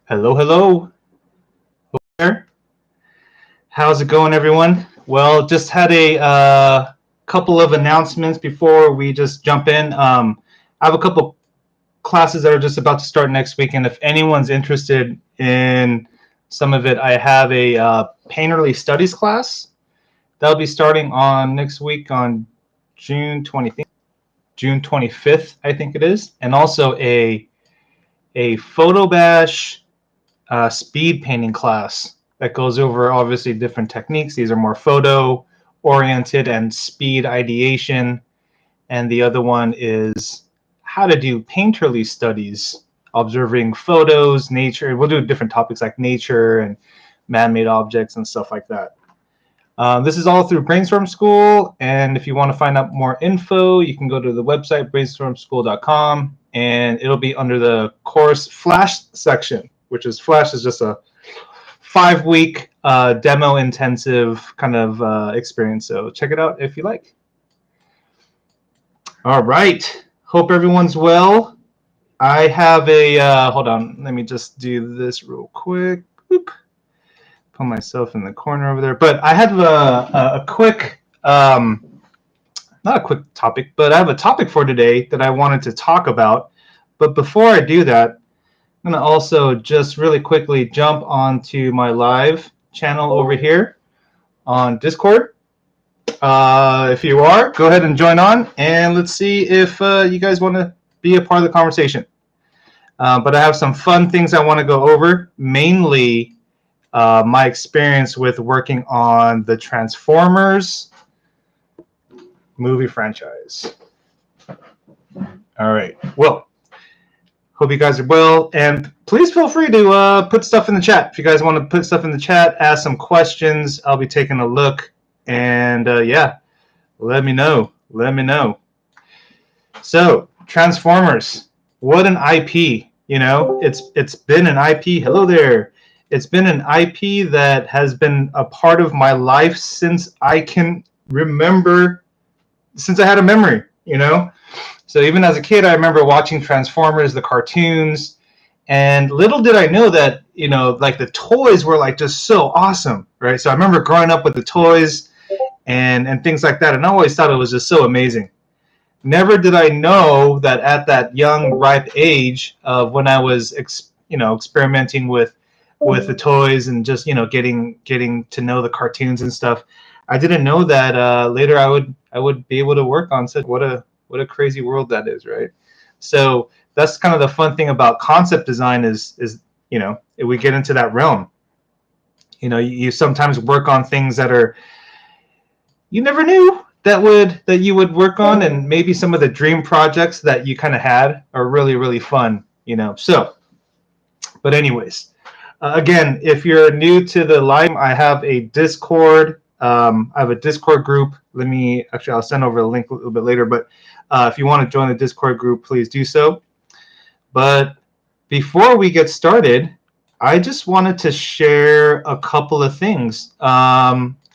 Hello, hello. There. How's it going, everyone? Well, just had a couple of announcements before we just jump in. I have a couple classes that are just about to start next week, and if anyone's interested in some of it, I have a painterly studies class that'll be starting on next week on June 20th, June 25th, I think it is, and also a photo bash speed painting class that goes over obviously different techniques. These are more photo oriented and speed ideation. And the other one is how to do painterly studies, observing photos, nature. We'll do different topics like nature and man-made objects and stuff like that. This is all through Brainstorm School, and if you want to find out more info, you can go to the website brainstormschool.com, and it'll be under the course Flash section, which is Flash is just a 5-week demo intensive kind of experience. So check it out if you like. All right. Hope everyone's well. I have a hold on. Let me just do this real quick. Boop. Put myself in the corner over there. But I have a quick, not a quick topic, but I have a topic for today that I wanted to talk about. But before I do that, I'm going to also just really quickly jump onto my live channel over here on Discord. If you are, go ahead and join on, and let's see if you guys want to be a part of the conversation. But I have some fun things I want to go over, mainly my experience with working on the Transformers movie franchise. All right. Well, hope you guys are well, and please feel free to put stuff in the chat. If you guys want to put stuff in the chat, ask some questions, I'll be taking a look, and yeah, let me know. Let me know. So, Transformers, what an IP, you know? It's been an IP. Hello there. It's been an IP that has been a part of my life since I can remember, since I had a memory, you know? So even as a kid, I remember watching Transformers, the cartoons, and little did I know that, you know, like the toys were like just so awesome, right? So I remember growing up with the toys and things like that, and I always thought it was just so amazing. Never did I know that at that young, ripe age of when I was, experimenting with the toys and just, getting to know the cartoons and stuff, I didn't know that later I would be able to work on such what a crazy world that is, right? So that's kind of the fun thing about concept design is if we get into that realm, you sometimes work on things that are you never knew that you would work on, and maybe some of the dream projects that you kind of had are really, really fun, So, but anyways, again, if you're new to the live, I have a Discord. I have a Discord group. I'll send over the link a little bit later, but if you want to join the Discord group, please do so. But before we get started, I just wanted to share a couple of things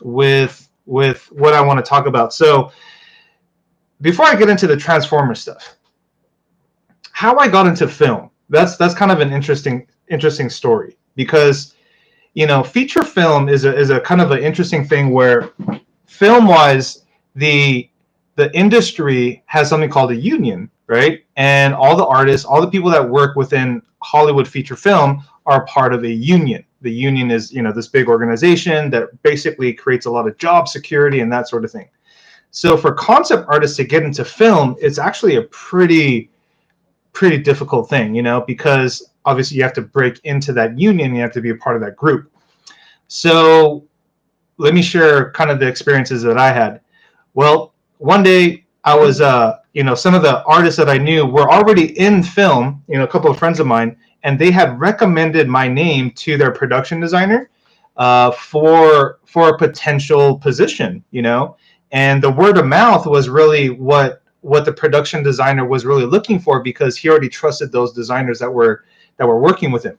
with what I want to talk about. So before I get into the Transformer stuff, how I got into film, that's kind of an interesting story, because feature film is a kind of an interesting thing where film wise the industry has something called a union, right? And all the artists, all the people that work within Hollywood feature film are part of a union. The union is, this big organization that basically creates a lot of job security and that sort of thing. So for concept artists to get into film, it's actually a pretty difficult thing, because obviously you have to break into that union, you have to be a part of that group. So let me share kind of the experiences that I had. Well, one day I was, some of the artists that I knew were already in film, a couple of friends of mine, and they had recommended my name to their production designer for a potential position, and the word of mouth was really what the production designer was really looking for, because he already trusted those designers that were working with him.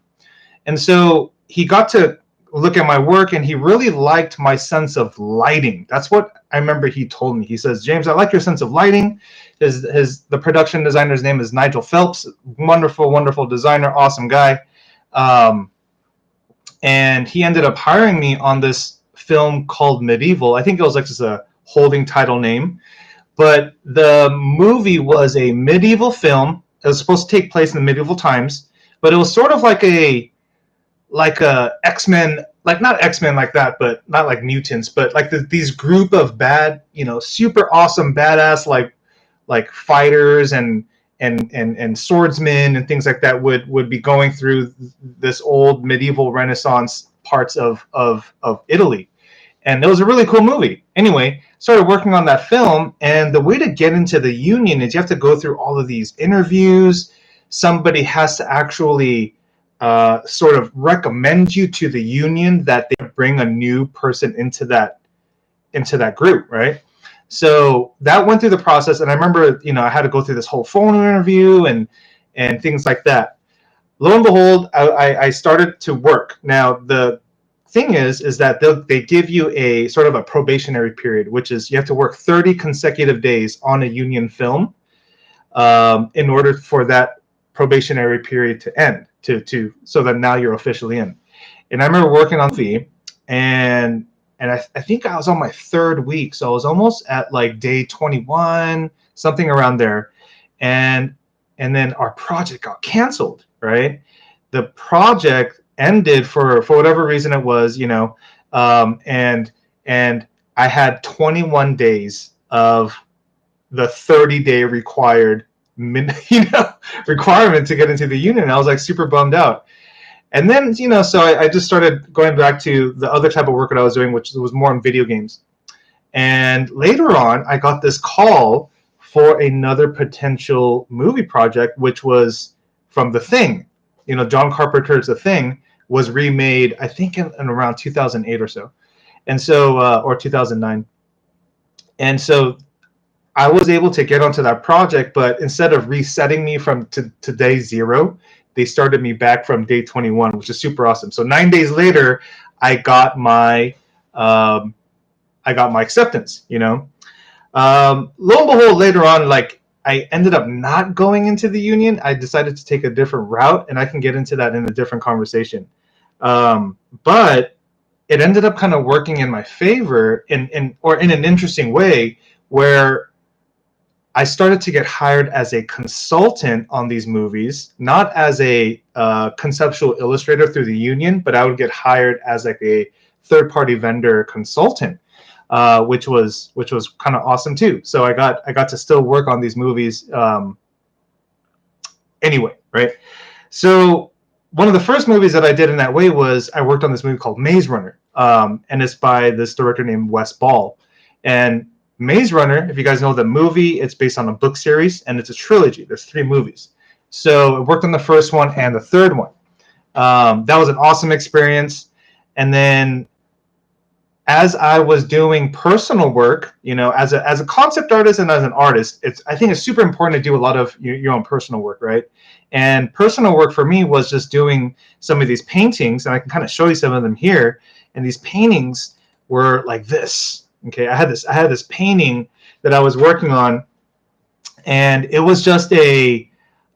And so he got to look at my work, and he really liked my sense of lighting. That's what I remember he told me. He says, "James, I like your sense of lighting." The production designer's name is Nigel Phelps. Wonderful designer, awesome guy. And he ended up hiring me on this film called Medieval. I think it was like just a holding title name, but the movie was a medieval film. It was supposed to take place in the medieval times, but it was sort of like a X-Men, like not X-Men like that, but not like mutants, but like these group of bad, super awesome badass like fighters and swordsmen and things like that would be going through this old medieval Renaissance parts of Italy. And it was a really cool movie. Anyway, started working on that film, and the way to get into the union is you have to go through all of these interviews. Somebody has to actually sort of recommend you to the union that they bring a new person into that group, right? So that went through the process, and I remember, I had to go through this whole phone interview and things like that. Lo and behold, I started to work. Now the thing is that they give you a sort of a probationary period, which is you have to work 30 consecutive days on a union film in order for that probationary period to end, so that now you're officially in. And I remember working on the and I think I was on my third week, so I was almost at like day 21, something around there, and then our project got canceled. Right, the project ended for whatever reason it was, and I had 21 days of the 30-day required requirement to get into the union. I was like super bummed out. And then, so I just started going back to the other type of work that I was doing, which was more in video games. And later on, I got this call for another potential movie project, which was from The Thing. John Carpenter's The Thing was remade, I think, in around 2008 or so. And so, or 2009. And so I was able to get onto that project, but instead of resetting me to day 0, they started me back from day 21, which is super awesome. So 9 days later, I got my acceptance. Lo and behold, later on, like I ended up not going into the union. I decided to take a different route, and I can get into that in a different conversation. But it ended up kind of working in my favor, in an interesting way, where I started to get hired as a consultant on these movies, not as a conceptual illustrator through the union, but I would get hired as like a third-party vendor consultant, which was kind of awesome too. So I got to still work on these movies anyway, right? So one of the first movies that I did in that way was I worked on this movie called Maze Runner, and it's by this director named Wes Ball. And Maze Runner, if you guys know the movie, it's based on a book series, and it's a trilogy. There's 3 movies. So I worked on the first one and the third one. That was an awesome experience. And then as I was doing personal work, as a concept artist and as an artist, I think it's super important to do a lot of your own personal work, right? And personal work for me was just doing some of these paintings, and I can kind of show you some of them here. And these paintings were like this. Okay, I had this painting that I was working on, and it was just a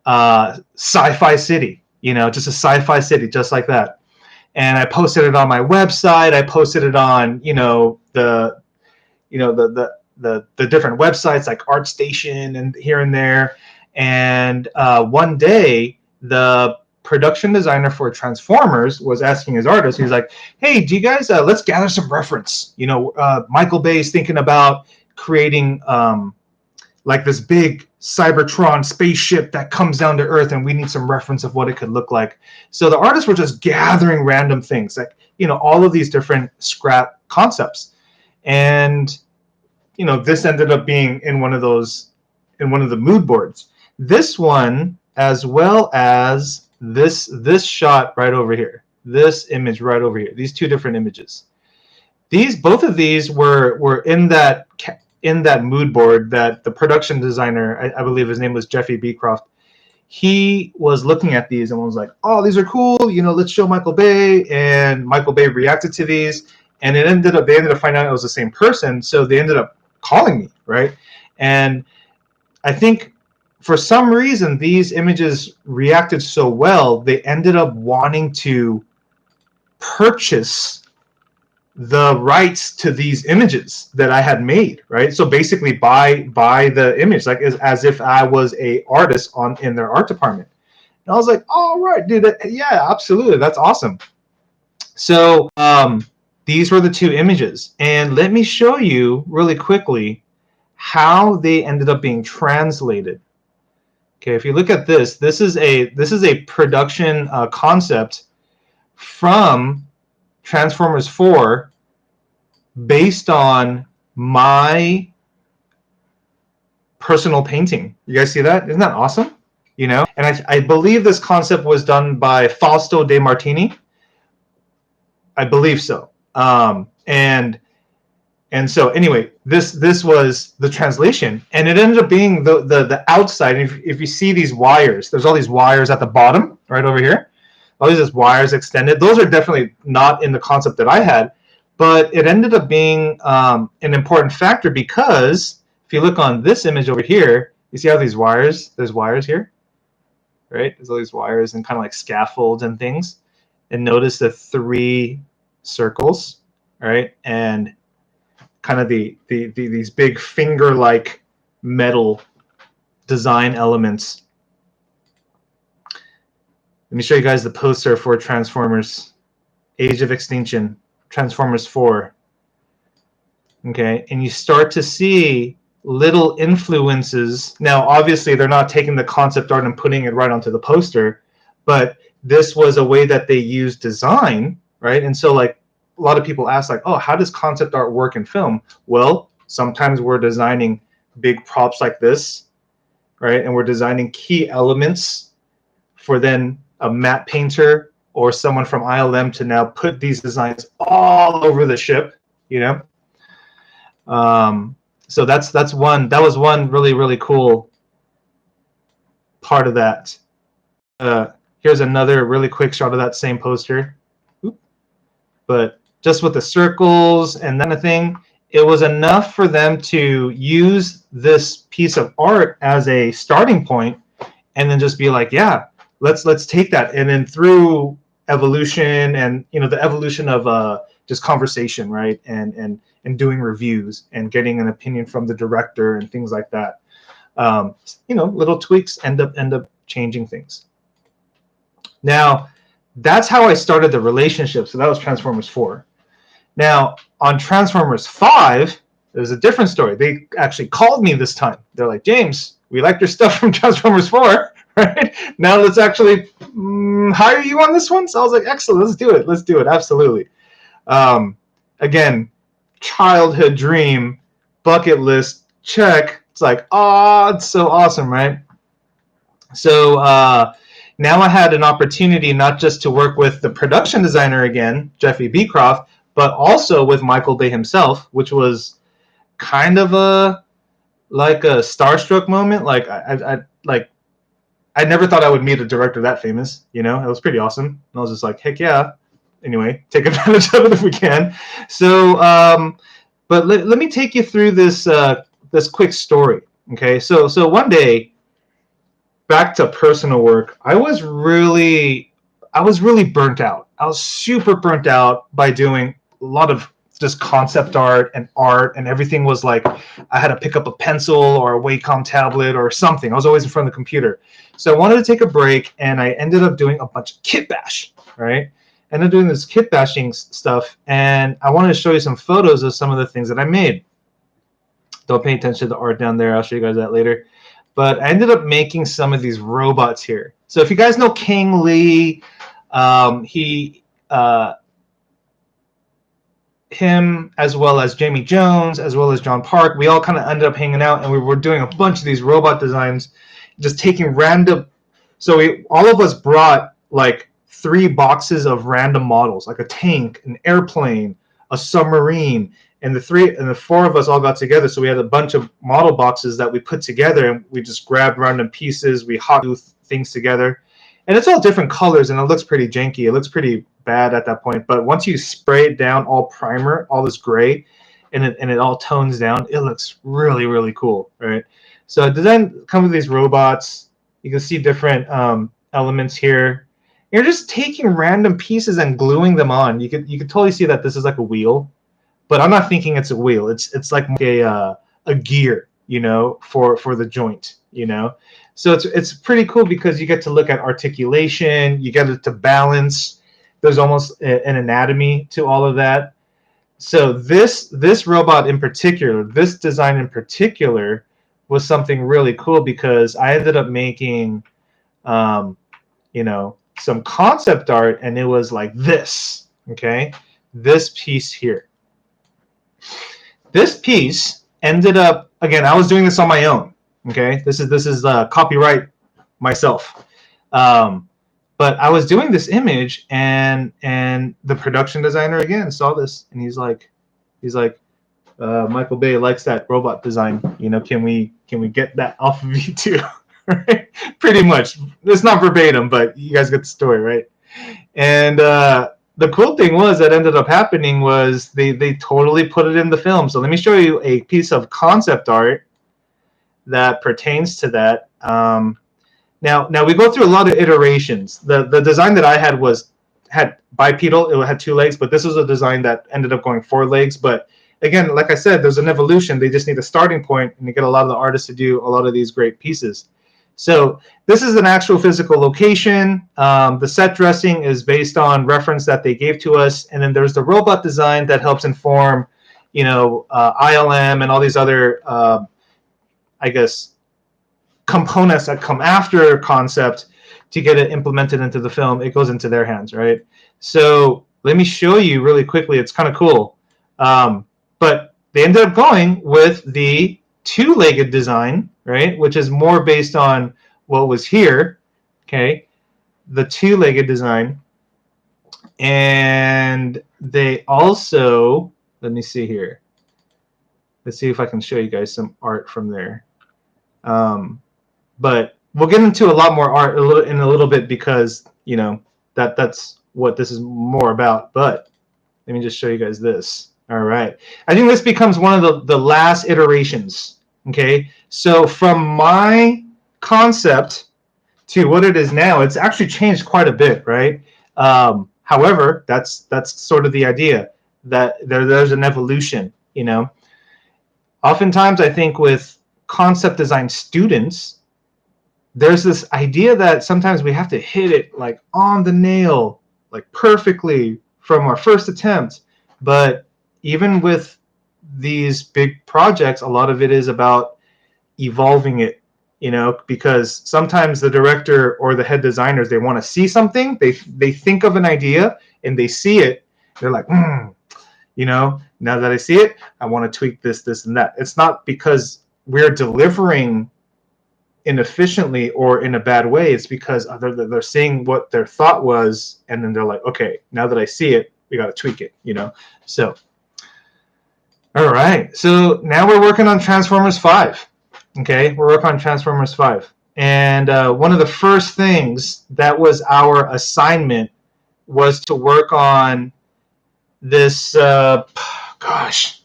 sci-fi city, just a sci-fi city, just like that. And I posted it on my website. I posted it on, the different websites like ArtStation and here and there. And one day, the production designer for Transformers was asking his artist, he's like, hey, do you guys, let's gather some reference. Michael Bay is thinking about creating like this big Cybertron spaceship that comes down to Earth, and we need some reference of what it could look like. So the artists were just gathering random things, like, all of these different scrap concepts. And, this ended up being in one of the mood boards. This one, as well as this shot right over here, this image right over here, these 2 different images. Both of these were in that mood board that the production designer, I believe his name was Jeffy Beecroft, he was looking at these and was like, oh, these are cool, let's show Michael Bay. And Michael Bay reacted to these, and they ended up finding out it was the same person, so they ended up calling me, right? And I think for some reason, these images reacted so well, they ended up wanting to purchase the rights to these images that I had made, right? So basically buy the image, like as if I was a artist in their art department. And I was like, all right, dude, yeah, absolutely, that's awesome. So these were the two images, and let me show you really quickly how they ended up being translated. Okay, if you look at this, this is a production concept from Transformers 4 based on my personal painting. You guys see that? Isn't that awesome? You know, and I believe this concept was done by Fausto De Martini. I believe so. And so anyway, this was the translation, and it ended up being the outside. If you see these wires, there's all these wires at the bottom, right over here. All these wires extended. Those are definitely not in the concept that I had, but it ended up being an important factor, because if you look on this image over here, you see how these wires, there's wires here, right? There's all these wires and kind of like scaffolds and things. And notice the 3 circles, right? And kind of these big finger-like metal design elements. Let me show you guys the poster for Transformers Age of Extinction, Transformers 4. Okay, and you start to see little influences. Now, obviously, they're not taking the concept art and putting it right onto the poster, but this was a way that they used design, right? And so, like, a lot of people ask, like, oh, how does concept art work in film? Well, sometimes we're designing big props like this, right? And we're designing key elements for then a matte painter or someone from ILM to now put these designs all over the ship, you know? So that was one really cool part of that. Here's another really quick shot of that same poster. But just with the circles and that kind of thing, it was enough for them to use this piece of art as a starting point, and then just be like, yeah, let's take that. And then through evolution and, you know, the evolution of just conversation, right, and doing reviews and getting an opinion from the director and things like that, you know, little tweaks end up changing things. Now, that's how I started the relationship. So that was Transformers 4. Now, on Transformers 5, there's a different story. They actually called me this time. They're like, James, we liked your stuff from Transformers 4, right? Now let's actually hire you on this one. So I was like, excellent, let's do it. Let's do it, absolutely. Again, childhood dream, bucket list, check. It's like, oh, it's so awesome, right? So now I had an opportunity not just to work with the production designer again, Jeffy Beecroft, but also with Michael Bay himself, which was kind of a starstruck moment. Like I never thought I would meet a director that famous. You know, it was pretty awesome. And I was just like, heck yeah. Anyway, take advantage of it if we can. So, but let me take you through this this quick story. Okay, so one day, back to personal work, I was really burnt out. I was super burnt out by doing a lot of just concept art, and everything was like I had to pick up a pencil or a Wacom tablet or something. I was always in front of the computer. So I wanted to take a break, and I ended up doing a bunch of kit bash, right? Ended up doing this kit bashing stuff, and I wanted to show you some photos of some of the things that I made. Don't pay attention to the art down there. I'll show you guys that later. But I ended up making some of these robots here. So if you guys know King Lee, him, as well as Jamie Jones, as well as John Park, we all kind of ended up hanging out, and we were doing a bunch of these robot designs, just taking random. So all of us brought like 3 boxes of random models, like a tank, an airplane, a submarine, and the 4 of us all got together. So we had a bunch of model boxes that we put together, and we just grabbed random pieces. We hot glue things together, and it's all different colors, and it looks pretty janky. It looks pretty bad at that point. But once you spray it down, all primer, all this gray, and it all tones down, it looks really cool, right? So a design comes with these robots. You can see different elements here. You're just taking random pieces and gluing them on. You could totally see that this is like a wheel, but I'm not thinking it's a wheel. It's like a gear, you know, for the joint, you know. So it's pretty cool because you get to look at articulation. You get it to balance. There's almost an anatomy to all of that. So this robot in particular, this design in particular, was something really cool because I ended up making, you know, some concept art, and it was like this. Okay, this piece here. This piece ended up, again, I was doing this on my own. Okay, this is copyright myself. But I was doing this image, and the production designer again saw this, and he's like, Michael Bay likes that robot design. You know, can we get that off of you too? Right? Pretty much. It's not verbatim, but you guys get the story, right? And the cool thing was that ended up happening was they totally put it in the film. So let me show you a piece of concept art that pertains to that. Now we go through a lot of iterations. The design that I had bipedal. It had 2 legs, but this was a design that ended up going 4 legs. But again, like I said, there's an evolution. They just need a starting point, and you get a lot of the artists to do a lot of these great pieces. So this is an actual physical location. The set dressing is based on reference that they gave to us, and then there's the robot design that helps inform, you know, ILM and all these other, I guess, components that come after concept to get it implemented into the film. It goes into their hands, right? So let me show you really quickly. It's kind of cool. But they ended up going with the 2-legged design, right, which is more based on what was here, okay, the 2-legged design. And they also, let me see here. Let's see if I can show you guys some art from there. But we'll get into a lot more art in a little bit because, you know, that's what this is more about. But let me just show you guys this. All right. I think this becomes one of the last iterations. Okay. So from my concept to what it is now, it's actually changed quite a bit, right? However, that's sort of the idea that there's an evolution, you know. Oftentimes, I think with concept design students, there's this idea that sometimes we have to hit it like on the nail, like perfectly from our first attempt. But even with these big projects, a lot of it is about evolving it, you know, because sometimes the director or the head designers, they want to see something, they think of an idea and they see it, they're like, you know, now that I see it, I want to tweak this, and that. It's not because we're delivering inefficiently or in a bad way. It's because they're seeing what their thought was, and then they're like, okay, now that I see it, we got to tweak it, you know. So all right, so now we're working on Transformers 5. Okay, we're working on Transformers 5, and one of the first things that was our assignment was to work on this. Gosh,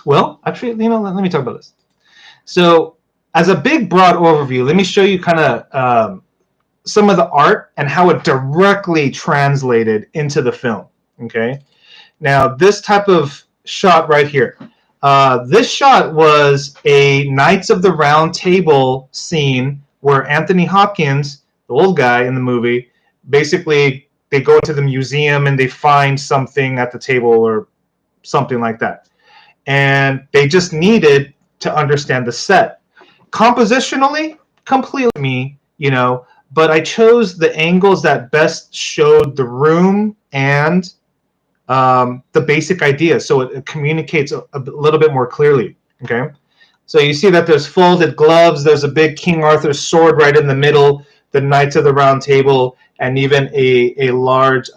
well, actually, you know, let me talk about this. So as a big broad overview, let me show you kind of some of the art and how it directly translated into the film. Okay, now this type of shot right here. This shot was a Knights of the Round Table scene where Anthony Hopkins, the old guy in the movie, basically they go to the museum and they find something at the table or something like that. And they just needed to understand the set. Compositionally, completely me, you know, but I chose the angles that best showed the room and the basic idea, so it communicates a little bit more clearly. Okay, so you see that there's folded gloves, there's a big King Arthur sword right in the middle, the Knights of the Round Table, and even a large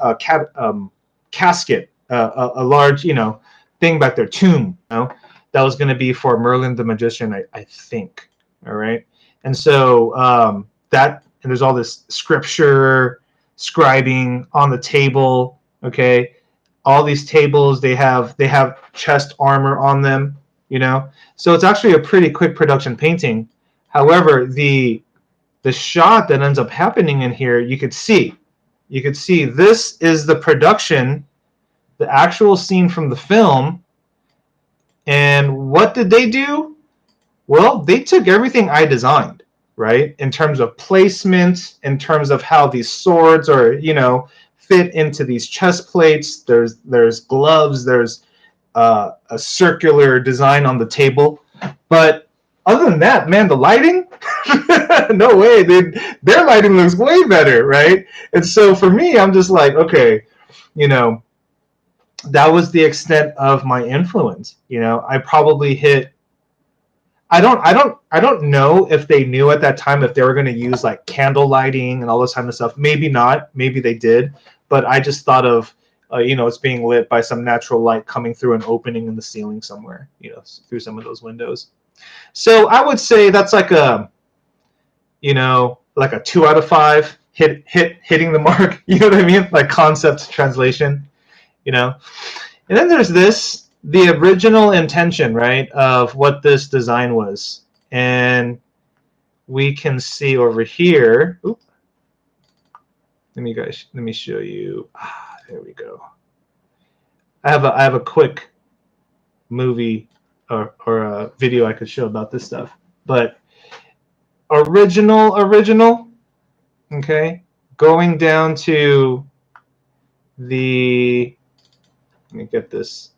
casket, a large, you know, thing back there, tomb, you know, that was going to be for Merlin the Magician, I think. All right, and so that, and there's all this scripture scribing on the table. Okay, all these tables, they have chest armor on them. you know. So it's actually a pretty quick production painting. However, the shot that ends up happening in here, you could see this is the production, the actual scene from the film. And what did they do? Well, they took everything I designed, right? In terms of placement, in terms of how these swords are, you know, fit into these chest plates. There's gloves. There's a circular design on the table. But other than that, man, the lighting, no way. Their lighting looks way better, right? And so for me, I'm just like, okay, you know, that was the extent of my influence. You know, I probably hit. I don't know if they knew at that time if they were going to use like candle lighting and all this kind of stuff. Maybe not. Maybe they did. But I just thought of, you know, it's being lit by some natural light coming through an opening in the ceiling somewhere, you know, through some of those windows. So I would say that's like a, you know, like a 2 out of 5 hitting the mark. You know what I mean? Like concept translation, you know. And then there's this, the original intention, right, of what this design was. And we can see over here. Oop, let me show you. There we go. I have a quick movie or a video I could show about this stuff. But original, okay, going down to the, let me get this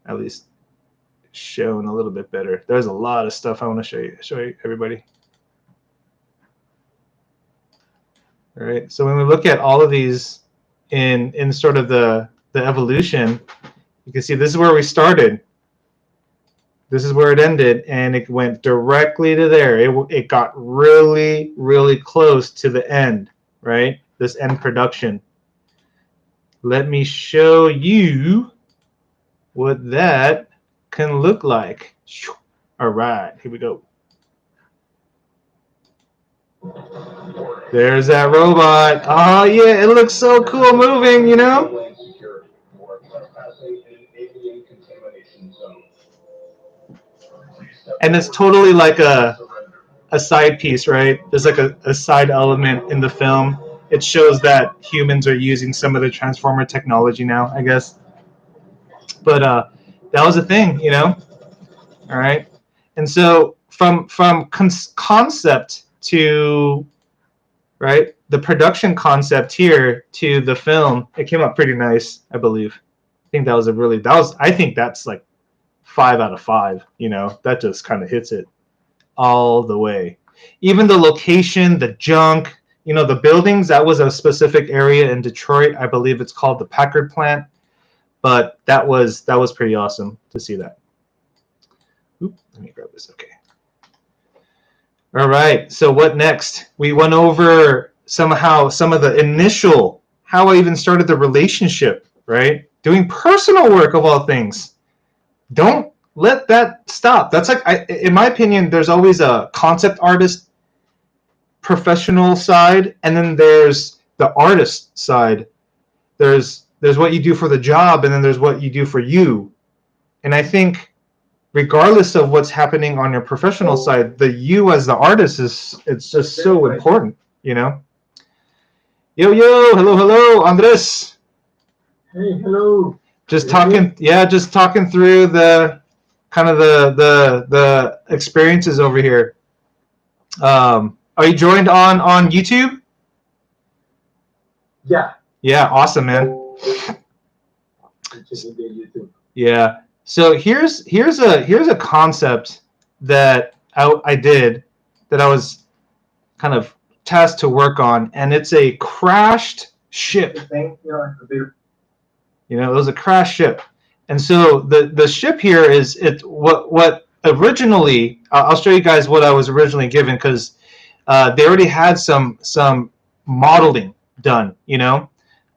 at least shown a little bit better. There's a lot of stuff I want to show you everybody. All right, so when we look at all of these in sort of the evolution, you can see this is where we started. This is where it ended, and it went directly to there. It got really, really close to the end, right? This end production. Let me show you what that can look like. All right, here we go. There's that robot. Oh yeah, it looks so cool moving, you know? And it's totally like a side piece, right? There's like a side element in the film. It shows that humans are using some of the Transformer technology now, I guess. But that was a thing, you know? All right. And so from concept to, right, the production concept here to the film, it came up pretty nice, I believe. I think that was I think that's like 5 out of 5, you know? That just kind of hits it all the way. Even the location, the junk, you know, the buildings, that was a specific area in Detroit. I believe it's called the Packard plant. But that was pretty awesome to see that. Oop, let me grab this. Okay. All right. So what next? We went over somehow some of the initial, how I even started the relationship, right? Doing personal work of all things. Don't let that stop. That's like, in my opinion, there's always a concept artist, professional side, and then there's the artist side. There's what you do for the job, and then there's what you do for you. And I think regardless of what's happening on your professional side, the you as the artist it's just so important, you know? Yo, hello, Andres. Hey, hello. Just talking through the kind of the experiences over here. Are you joined on YouTube? Yeah. Yeah, awesome, man. Yeah. So here's a concept that I did, that I was kind of tasked to work on, and it's a crashed ship. You know, it was a crashed ship, and so the ship here is what originally. I'll show you guys what I was originally given, because they already had some modeling done, you know,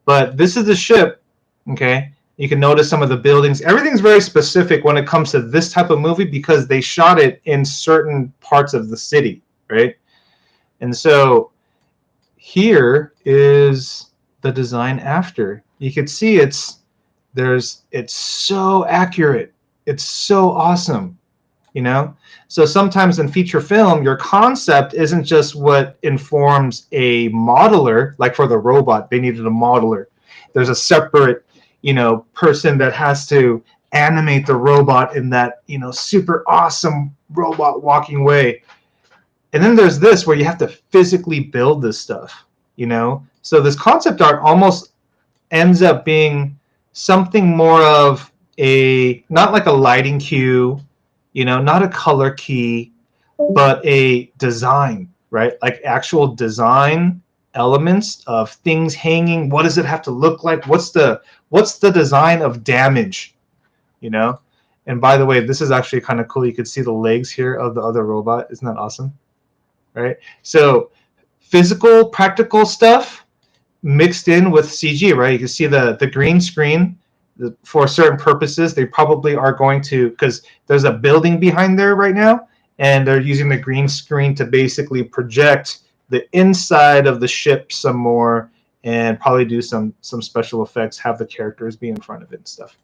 but this is the ship. Okay. You can notice some of the buildings. Everything's very specific when it comes to this type of movie, because they shot it in certain parts of the city, right? And so here is the design after. You can see it's so accurate. It's so awesome, you know? So sometimes in feature film, your concept isn't just what informs a modeler. Like for the robot, they needed a modeler. There's a separate, you know, person that has to animate the robot in that, you know, super awesome robot walking way. And then there's this where you have to physically build this stuff, you know? So this concept art almost ends up being something more of a, not like a lighting cue, you know, not a color key, but a design, right? Like actual design elements of things hanging. What does it have to look like? What's the design of damage, you know? And by the way, this is actually kind of cool. You could see the legs here of the other robot. Isn't that awesome? Right? So physical, practical stuff mixed in with CG, right? You can see the green screen. For certain purposes, they probably are going to, because there's a building behind there right now, and they're using the green screen to basically project the inside of the ship some more, and probably do some special effects, have the characters be in front of it and stuff.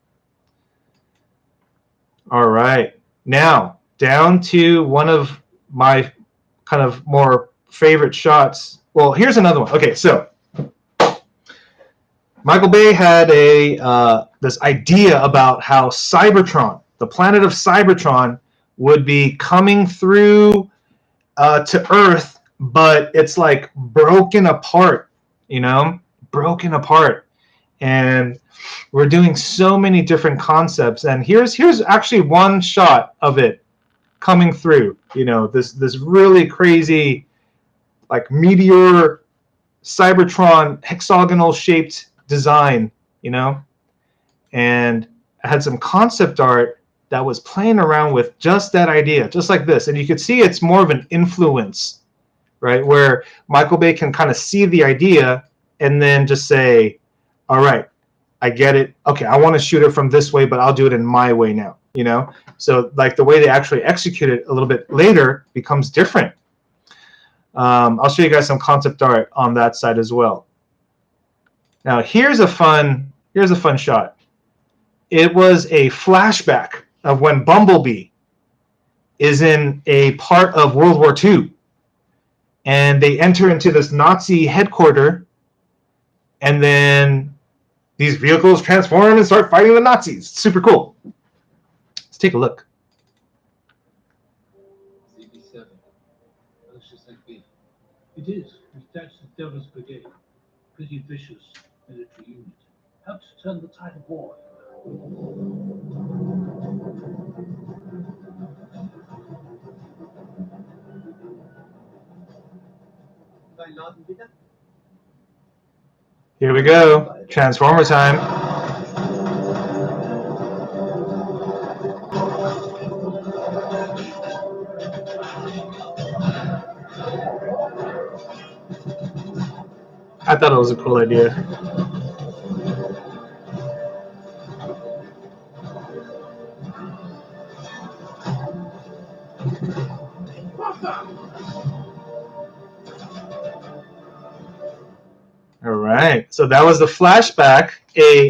All right, now down to one of my kind of more favorite shots. Well, here's another one. Okay, so Michael Bay had this idea about how Cybertron, the planet of Cybertron, would be coming through to Earth, but it's like broken apart, you know, broken apart. And we're doing so many different concepts. And here's actually one shot of it coming through. You know, this really crazy, like meteor Cybertron hexagonal shaped design, you know, and I had some concept art that was playing around with just that idea, just like this. And you could see it's more of an influence, right? Where Michael Bay can kind of see the idea and then just say, all right, I get it. Okay, I want to shoot it from this way, but I'll do it in my way now, you know? So like the way they actually execute it a little bit later becomes different. I'll show you guys some concept art on that side as well. Now here's a fun shot. It was a flashback of when Bumblebee is in a part of World War II, and they enter into this Nazi headquarters, and then these vehicles transform and start fighting the Nazis. It's super cool. Let's take a look. CB7. Looks just like beef. It is. Attached to Devil's Brigade. Pretty vicious military unit. Helped turn the tide of war. Here we go. Transformer time. I thought it was a cool idea. All right, so that was the flashback.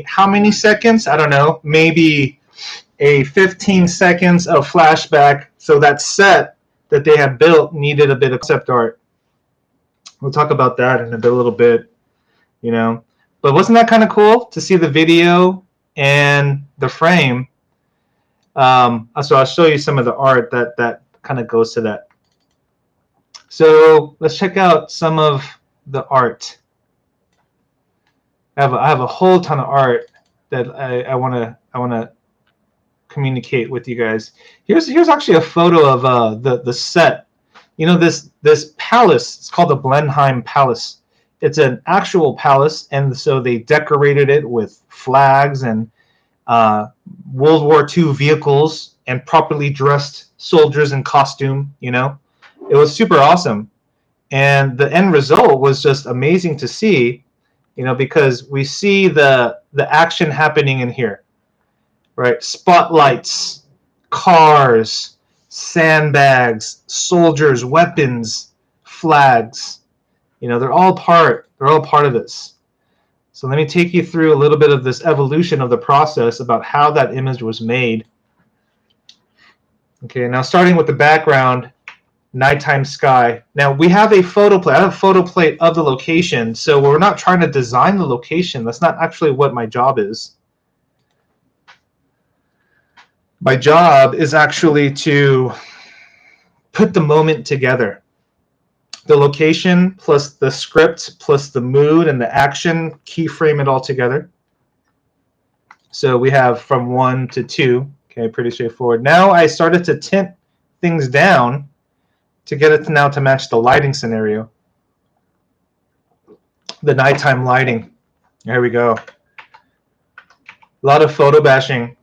How many seconds? I don't know, maybe a 15 seconds of flashback. So that set that they had built needed a bit of concept art. We'll talk about that in a little bit, you know. But wasn't that kind of cool to see the video and the frame? So I'll show you some of the art that kind of goes to that. So let's check out some of the art. I have a whole ton of art that I want to communicate with you guys. Here's actually a photo of the set. You know, this palace. It's called the Blenheim Palace. It's an actual palace, and so they decorated it with flags and World War II vehicles and properly dressed soldiers in costume. You know, it was super awesome, and the end result was just amazing to see. You know, because we see the action happening in here, right? Spotlights, cars, sandbags, soldiers, weapons, flags. You know, they're all part of this. So let me take you through a little bit of this evolution of the process about how that image was made. Okay, now starting with the background, nighttime sky. Now we have a photo plate. I have a photo plate of the location, so we're not trying to design the location. That's not actually what my job is. My job is actually to put the moment together. The location plus the script plus the mood and the action, keyframe it all together. So we have from 1 to 2. Okay, pretty straightforward. Now I started to tint things down to get it now to match the lighting scenario. The nighttime lighting. There we go. A lot of photo bashing.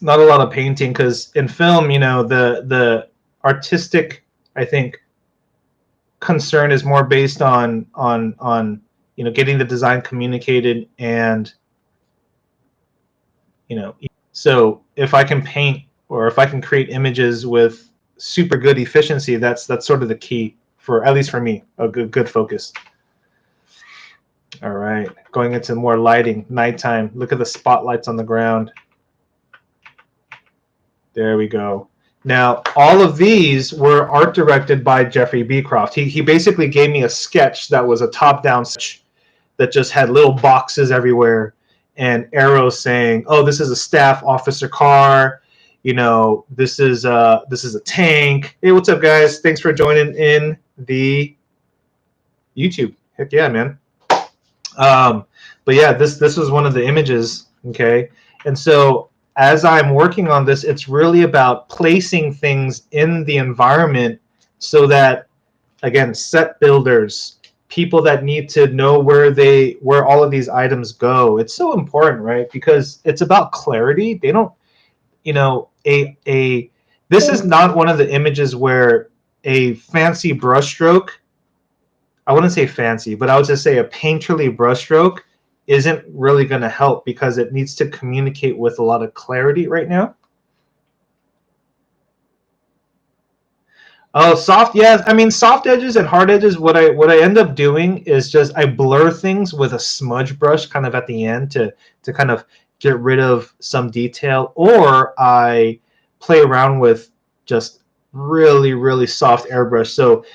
Not a lot of painting, because in film, you know, the artistic, I think, concern is more based on you know, getting the design communicated, and you know, so if I can paint or if I can create images with super good efficiency, that's sort of the key for, at least for me, a good focus. All right, going into more lighting, nighttime. Look at the spotlights on the ground. There we go. Now, all of these were art directed by Jeffrey Beecroft. He basically gave me a sketch that was a top-down sketch that just had little boxes everywhere and arrows saying, "Oh, this is a staff officer car. You know, this is a tank." Hey, what's up, guys? Thanks for joining in the YouTube. Heck yeah, man. But yeah, this was one of the images. Okay, and so as I'm working on this, it's really about placing things in the environment so that, again, set builders, people that need to know where all of these items go. It's so important, right? Because it's about clarity. They don't, you know, this is not one of the images where a fancy brushstroke, I wouldn't say fancy, but I would just say a painterly brushstroke isn't really going to help, because it needs to communicate with a lot of clarity right now. Oh, soft, yes. I mean, soft edges and hard edges, what I end up doing is just I blur things with a smudge brush kind of at the end to kind of get rid of some detail, or I play around with just really soft airbrush. So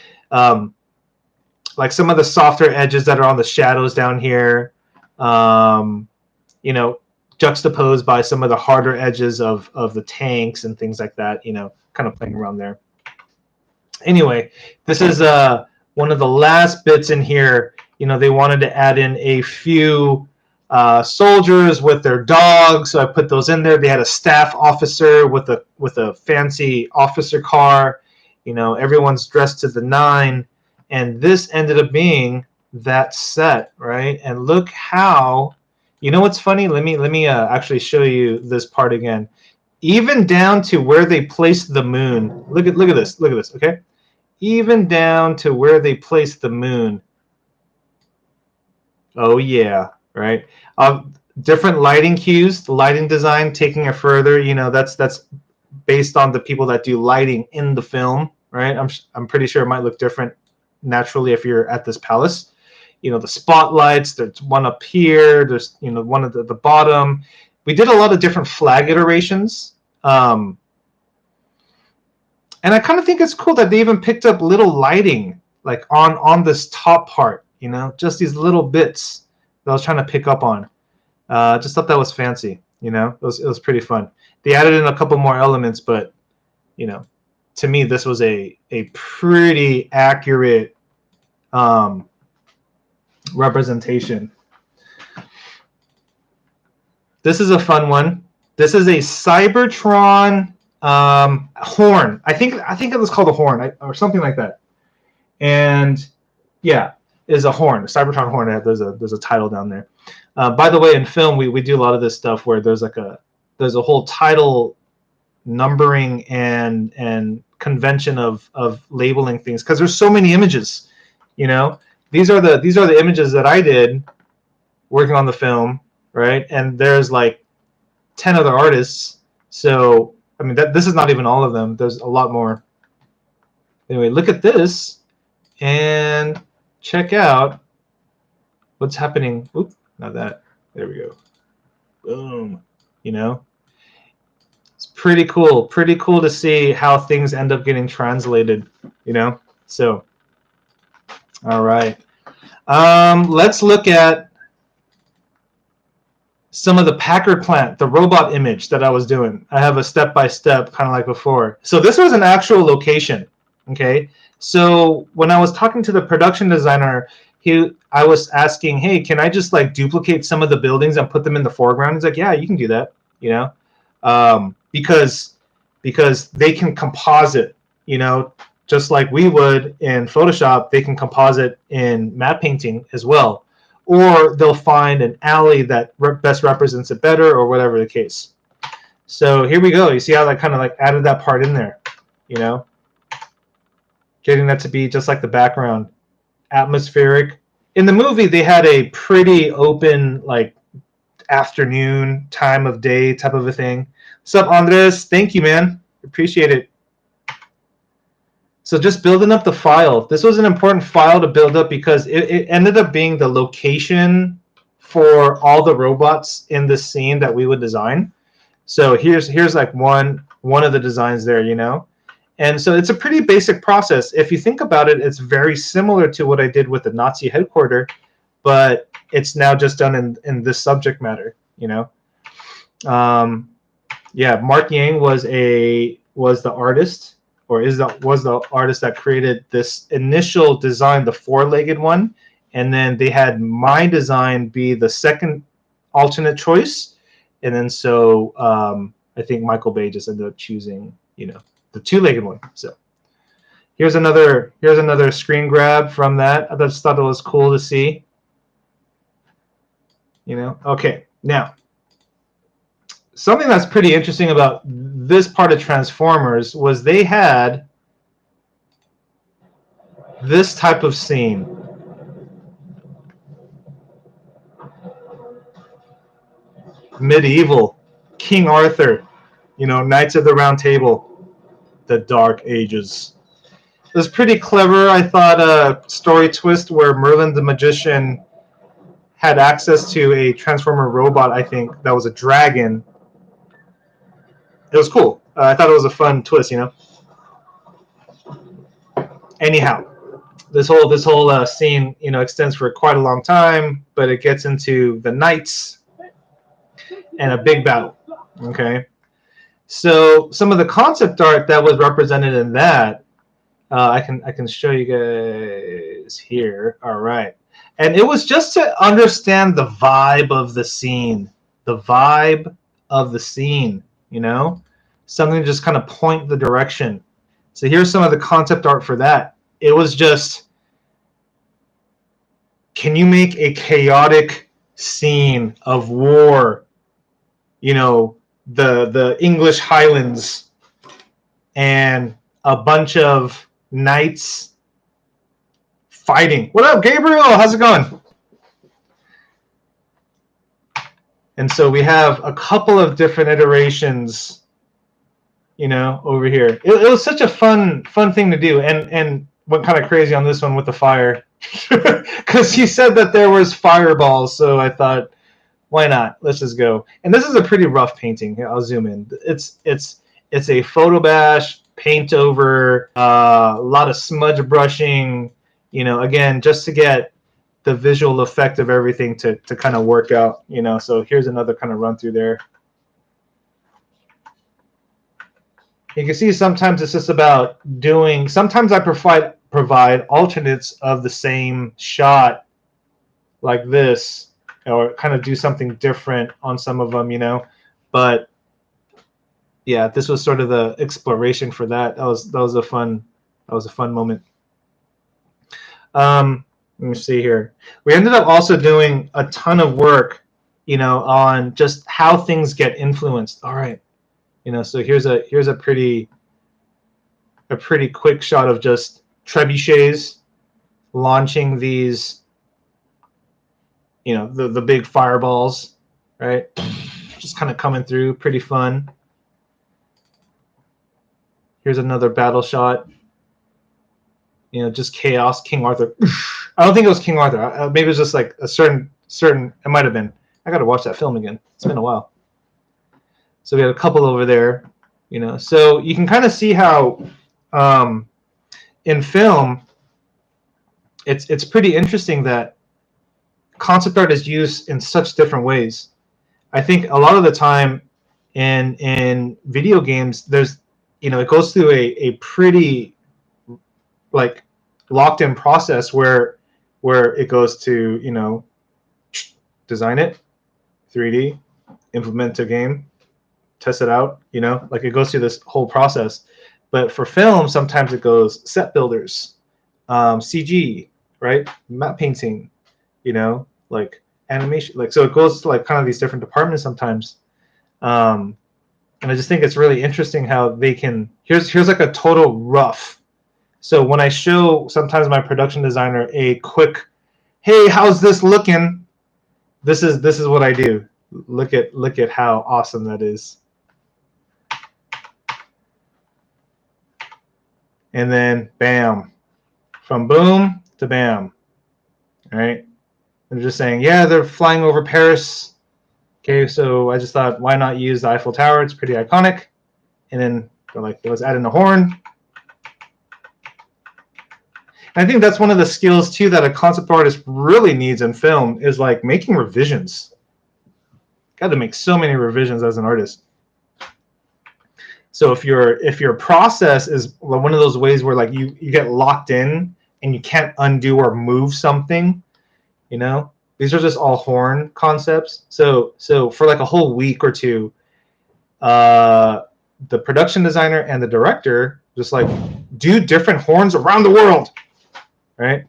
like some of the softer edges that are on the shadows down here, you know, juxtaposed by some of the harder edges of the tanks and things like that, you know, kind of playing around there. Anyway, this is one of the last bits in here. You know, they wanted to add in a few soldiers with their dogs, so I put those in there. They had a staff officer with a fancy officer car. You know, everyone's dressed to the nine, and this ended up being that set, right? And look how, you know what's funny? Let me actually show you this part again. Even down to where they placed the moon. Look at this. Look at this. Okay, even down to where they placed the moon. Oh yeah, right. Different lighting cues, the lighting design, taking it further. You know, that's based on the people that do lighting in the film, right? I'm pretty sure it might look different naturally if you're at this palace. You know, the spotlights. There's one up here. There's, you know, one at the bottom. We did a lot of different flag iterations. And I kind of think it's cool that they even picked up little lighting, like on this top part, you know, just these little bits that I was trying to pick up on. Just thought that was fancy, you know. It was pretty fun. They added in a couple more elements, but you know, to me this was a pretty accurate representation. This is a fun one. This is a Cybertron horn. I think it was called a horn or something like that. And yeah, is a horn, a Cybertron horn. There's a title down there. By the way, in film we do a lot of this stuff where there's a whole title numbering and convention of labeling things, because there's so many images. You know, these are the images that I did working on the film, right? And there's like 10 other artists. So I mean, this is not even all of them. There's a lot more. Anyway, look at this and check out what's happening. Oop, not that. There we go. Boom. You know, it's pretty cool. Pretty cool to see how things end up getting translated, you know? So, all right. Let's look at some of the Packard plant, the robot image that I was doing. I have a step-by-step, kind of like before. So this was an actual location, okay? So when I was talking to the production designer, I was asking, hey, can I just like duplicate some of the buildings and put them in the foreground? He's like, yeah, you can do that, you know, because they can composite, you know, just like we would in Photoshop, they can composite in matte painting as well. Or they'll find an alley that best represents it better, or whatever the case. So here we go. You see how I kind of like added that part in there, you know, getting that to be just like the background, atmospheric. In the movie, they had a pretty open, like, afternoon time of day type of a thing. What's up, Andres? Thank you, man. Appreciate it. So just building up the file. This was an important file to build up because it ended up being the location for all the robots in the scene that we would design. So here's like one of the designs there, you know. And so it's a pretty basic process. If you think about it, it's very similar to what I did with the Nazi headquarters, but it's now just done in this subject matter, you know. Yeah, Mark Yang was the artist, or was the artist that created this initial design, the four-legged one, and then they had my design be the second alternate choice, and then so I think Michael Bay just ended up choosing, you know, the two-legged one. So here's another screen grab from that. I just thought it was cool to see, you know. Okay, now something that's pretty interesting about this part of Transformers was they had this type of scene. Medieval, King Arthur, you know, Knights of the Round Table, the Dark Ages. It was pretty clever. I thought a story twist where Merlin the Magician had access to a Transformer robot, I think, that was a dragon. It was cool. I thought it was a fun twist, you know. Anyhow, this whole scene, you know, extends for quite a long time, but it gets into the knights and a big battle. Okay, so some of the concept art that was represented in that, I can show you guys here. All right, and it was just to understand the vibe of the scene, you know, something to just kind of point the direction. So here's some of the concept art for that. It was just, can you make a chaotic scene of war, you know, the English Highlands and a bunch of knights fighting. What up, Gabriel? How's it going? And so we have a couple of different iterations, you know, over here. It was such a fun thing to do, and went kind of crazy on this one with the fire, because he said that there was fireballs, so I thought, why not? Let's just go. And this is a pretty rough painting. Here, I'll zoom in. It's a photo bash, paint over, a lot of smudge brushing, you know, again, just to get the visual effect of everything to kind of work out, you know. So here's another kind of run through there. You can see sometimes it's just about doing, sometimes I provide alternates of the same shot like this, or kind of do something different on some of them, you know. But yeah, this was sort of the exploration for that. That was a fun moment. Let me see here. We ended up also doing a ton of work, you know, on just how things get influenced. All right, you know, so here's a pretty quick shot of just trebuchets launching these, you know, the big fireballs, right? Just kind of coming through, pretty fun. Here's another battle shot. You know, just chaos. King Arthur. I don't think it was King Arthur. Maybe it was just like a certain. It might have been. I got to watch that film again. It's been a while. So we had a couple over there. You know, so you can kind of see how in film it's pretty interesting that concept art is used in such different ways. I think a lot of the time in video games, there's, you know, it goes through a pretty like locked in process where it goes to, you know, design it, 3D, implement a game, test it out, you know, like it goes through this whole process. But for film, sometimes it goes set builders, CG, right, map painting, you know, like animation, like, so it goes to like kind of these different departments sometimes. And I just think it's really interesting how they can, here's like a total rough. So when I show sometimes my production designer a quick, hey, how's this looking, this is what I do. Look at how awesome that is. And then bam, from boom to bam. All right, they're just saying, yeah, they're flying over Paris. Okay, so I just thought, why not use the Eiffel Tower? It's pretty iconic. And then they're like, let's add in a horn. And I think that's one of the skills too that a concept artist really needs in film, is like making revisions. Got to make so many revisions as an artist. So if your process is one of those ways where like you get locked in and you can't undo or move something, you know, these are just all horn concepts. So for like a whole week or two, the production designer and the director just like do different horns around the world, right?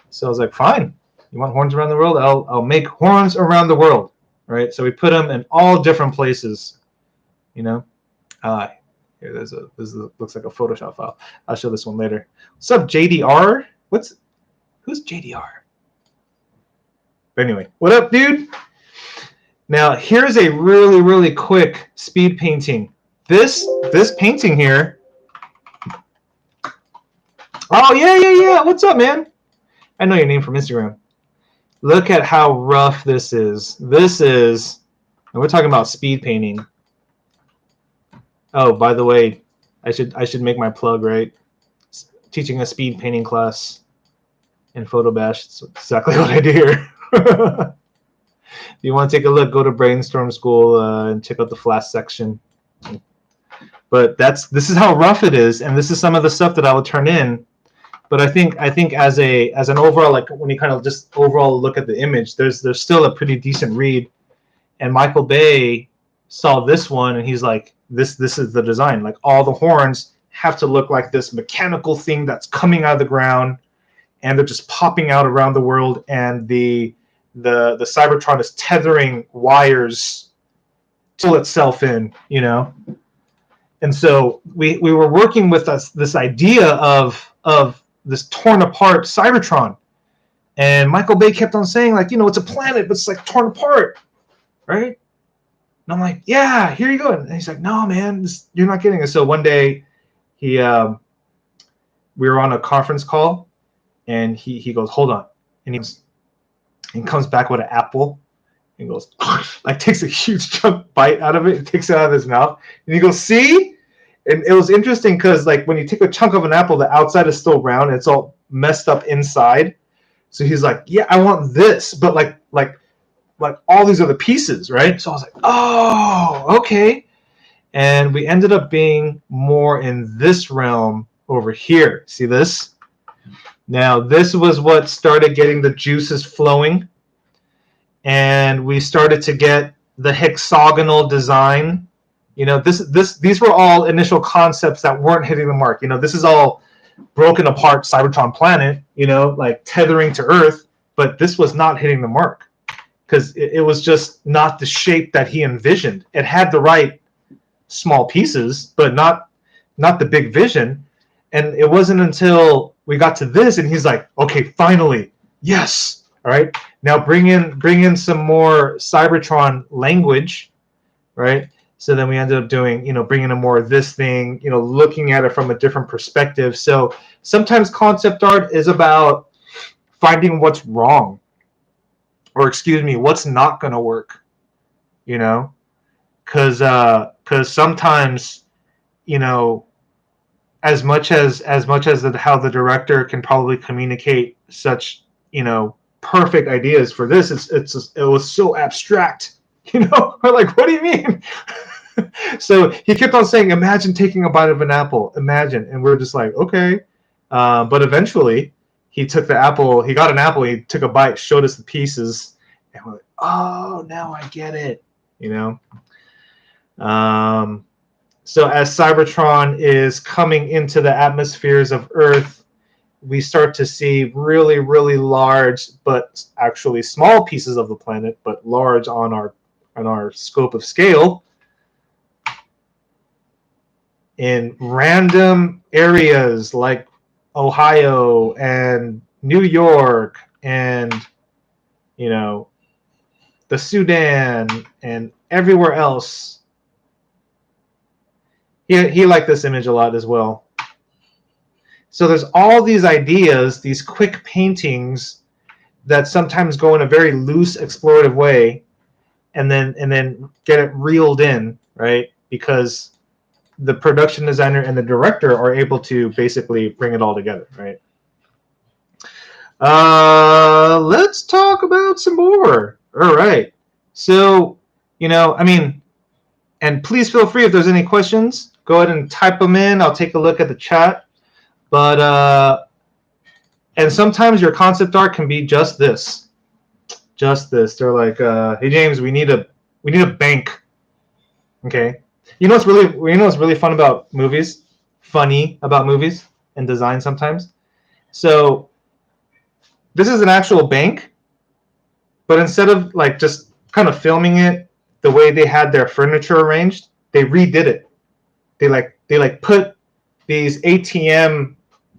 So I was like, fine, you want horns around the world? I'll make horns around the world, right? So we put them in all different places, you know. Here, this looks like a Photoshop file. I'll show this one later. What's up, JDR? Who's JDR? But anyway, what up, dude? Now here's a really quick speed painting. This painting here. Oh yeah. What's up, man? I know your name from Instagram. Look at how rough this is. This is, and we're talking about speed painting. Oh, by the way, I should make my plug, right? Teaching a speed painting class in Photo Bash. That's exactly what I do here. If you want to take a look, go to Brainstorm School and check out the flash section. But this is how rough it is, and this is some of the stuff that I would turn in. But I think as an overall, like when you kind of just overall look at the image, there's still a pretty decent read. And Michael Bay saw this one and he's like, this is the design. Like all the horns have to look like this mechanical thing that's coming out of the ground, and they're just popping out around the world, and the Cybertron is tethering wires to itself in, you know. And so we were working with this idea of this torn apart Cybertron, and Michael Bay kept on saying, like, you know, it's a planet, but it's like torn apart, right? And I'm like, yeah, here you go. And he's like, no, man, you're not getting it. So one day, we were on a conference call, and he goes, hold on, and he comes back with an apple, and goes, like, takes a huge chunk bite out of it, and takes it out of his mouth, and he goes, see? And it was interesting because, like, when you take a chunk of an apple, the outside is still round, and it's all messed up inside. So he's like, yeah, I want this, but like all these other pieces, right? So I was like, oh, okay. And we ended up being more in this realm over here. See this? Now, this was what started getting the juices flowing. And we started to get the hexagonal design. You know, these were all initial concepts that weren't hitting the mark. You know, this is all broken apart Cybertron planet, you know, like tethering to Earth, but this was not hitting the mark because it was just not the shape that he envisioned. It had the right small pieces, but not the big vision. And it wasn't until we got to this, and he's like, okay, finally, yes, all right, now bring in some more Cybertron language, right? So then we ended up doing, you know, bringing in more of this thing, you know, looking at it from a different perspective. So sometimes concept art is about finding what's wrong, or excuse me, what's not going to work, you know, because sometimes you know, as much as how the director can probably communicate such, you know, perfect ideas for this, it was so abstract, you know. We're like, what do you mean? So he kept on saying, imagine taking a bite of an apple, imagine. And we're just like, okay. But eventually he took the apple, he got an apple, he took a bite, showed us the pieces, and we're like, oh, now I get it, you know. So as Cybertron is coming into the atmospheres of Earth, we start to see really, really large, but actually small pieces of the planet, but large on our scope of scale, in random areas like Ohio and New York and, you know, the Sudan and everywhere else. He liked this image a lot as well. So there's all these ideas, these quick paintings that sometimes go in a very loose, explorative way, and then get it reeled in, right? Because the production designer and the director are able to basically bring it all together, right? Let's talk about some more. All right. So, you know, I mean, and please feel free if there's any questions, go ahead and type them in. I'll take a look at the chat. But and sometimes your concept art can be just this. Just this. They're like, hey James, we need a bank. Okay. You know what's really fun about movies? Funny about movies and design sometimes. So this is an actual bank, but instead of like just kind of filming it the way they had their furniture arranged, they redid it. They put these ATM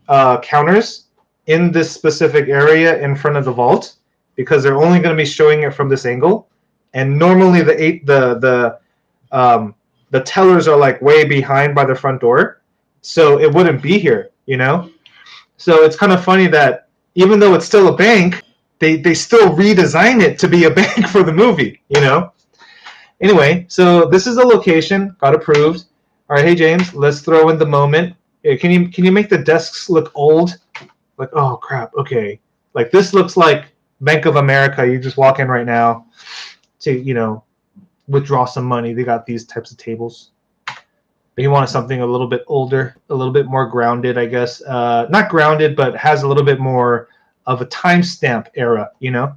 counters in this specific area in front of the vault because they're only going to be showing it from this angle, and normally the tellers are like way behind by the front door, so it wouldn't be here, you know. So it's kind of funny that even though it's still a bank, they still redesign it to be a bank for the movie, you know. Anyway, so this is the location, got approved. All right, hey James, let's throw in the moment. Can you make the desks look old? Like, oh crap, okay. Like this looks like Bank of America. You just walk in right now to, you know, withdraw some money. They got these types of tables. But you want something a little bit older, a little bit more grounded, I guess. Not grounded, but has a little bit more of a timestamp era, you know?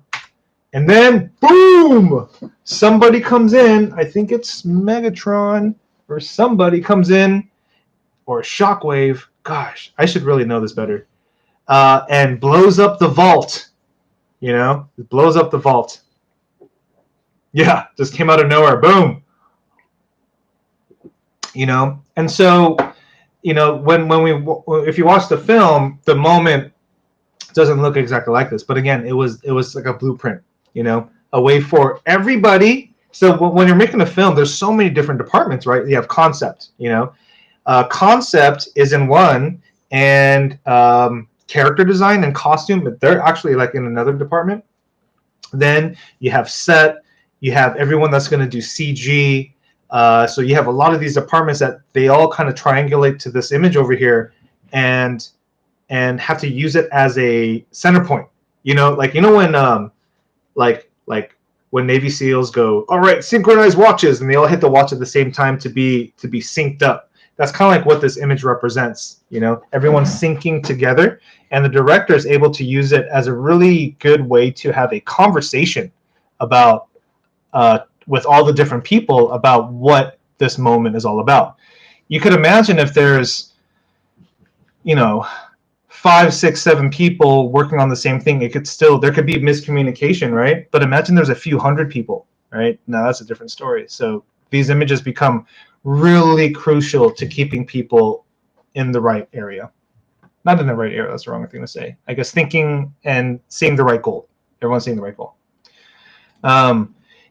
And then, boom! Somebody comes in. I think it's Megatron, or somebody comes in, or Shockwave. Gosh, I should really know this better. And blows up the vault. You know? It blows up the vault. Yeah, just came out of nowhere. Boom! You know? And so, you know, if you watch the film, the moment doesn't look exactly like this. But again, it was like a blueprint, you know, a way for everybody. So when you're making a film, there's so many different departments, right? You have concept, you know. Concept is in one, and character design and costume, but they're actually like in another department. Then you have set, you have everyone that's going to do CG. So you have a lot of these departments that they all kind of triangulate to this image over here, and have to use it as a center point. You know, like, you know, when like when Navy SEALs go, all right, synchronize watches, and they all hit the watch at the same time to be synced up. That's kind of like what this image represents. You know, everyone's syncing together, and the director is able to use it as a really good way to have a conversation about with all the different people about what this moment is all about. You could imagine if there's, you know, 5, 6, 7 people working on the same thing, there could be miscommunication, right? But imagine there's a few hundred people, right? Now that's a different story. So these images become really crucial to keeping people in the right area. Not in the right area, that's the wrong thing to say. I guess thinking and seeing the right goal. Everyone's seeing the right goal.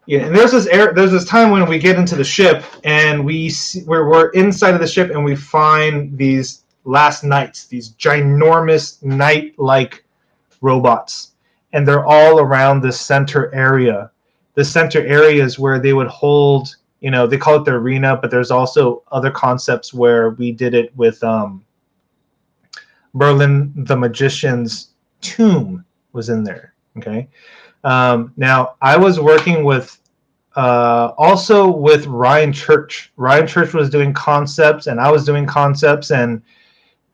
Yeah, and there's this time when we get into the ship and we're inside of the ship and we find these last knights, these ginormous knight-like robots, and they're all around the center area. The center area is where they would hold You know, they call it the arena, but there's also other concepts where we did it with Merlin the Magician's tomb was in there. Okay. Now I was working with also with Ryan Church. Ryan Church was doing concepts, and I was doing concepts, and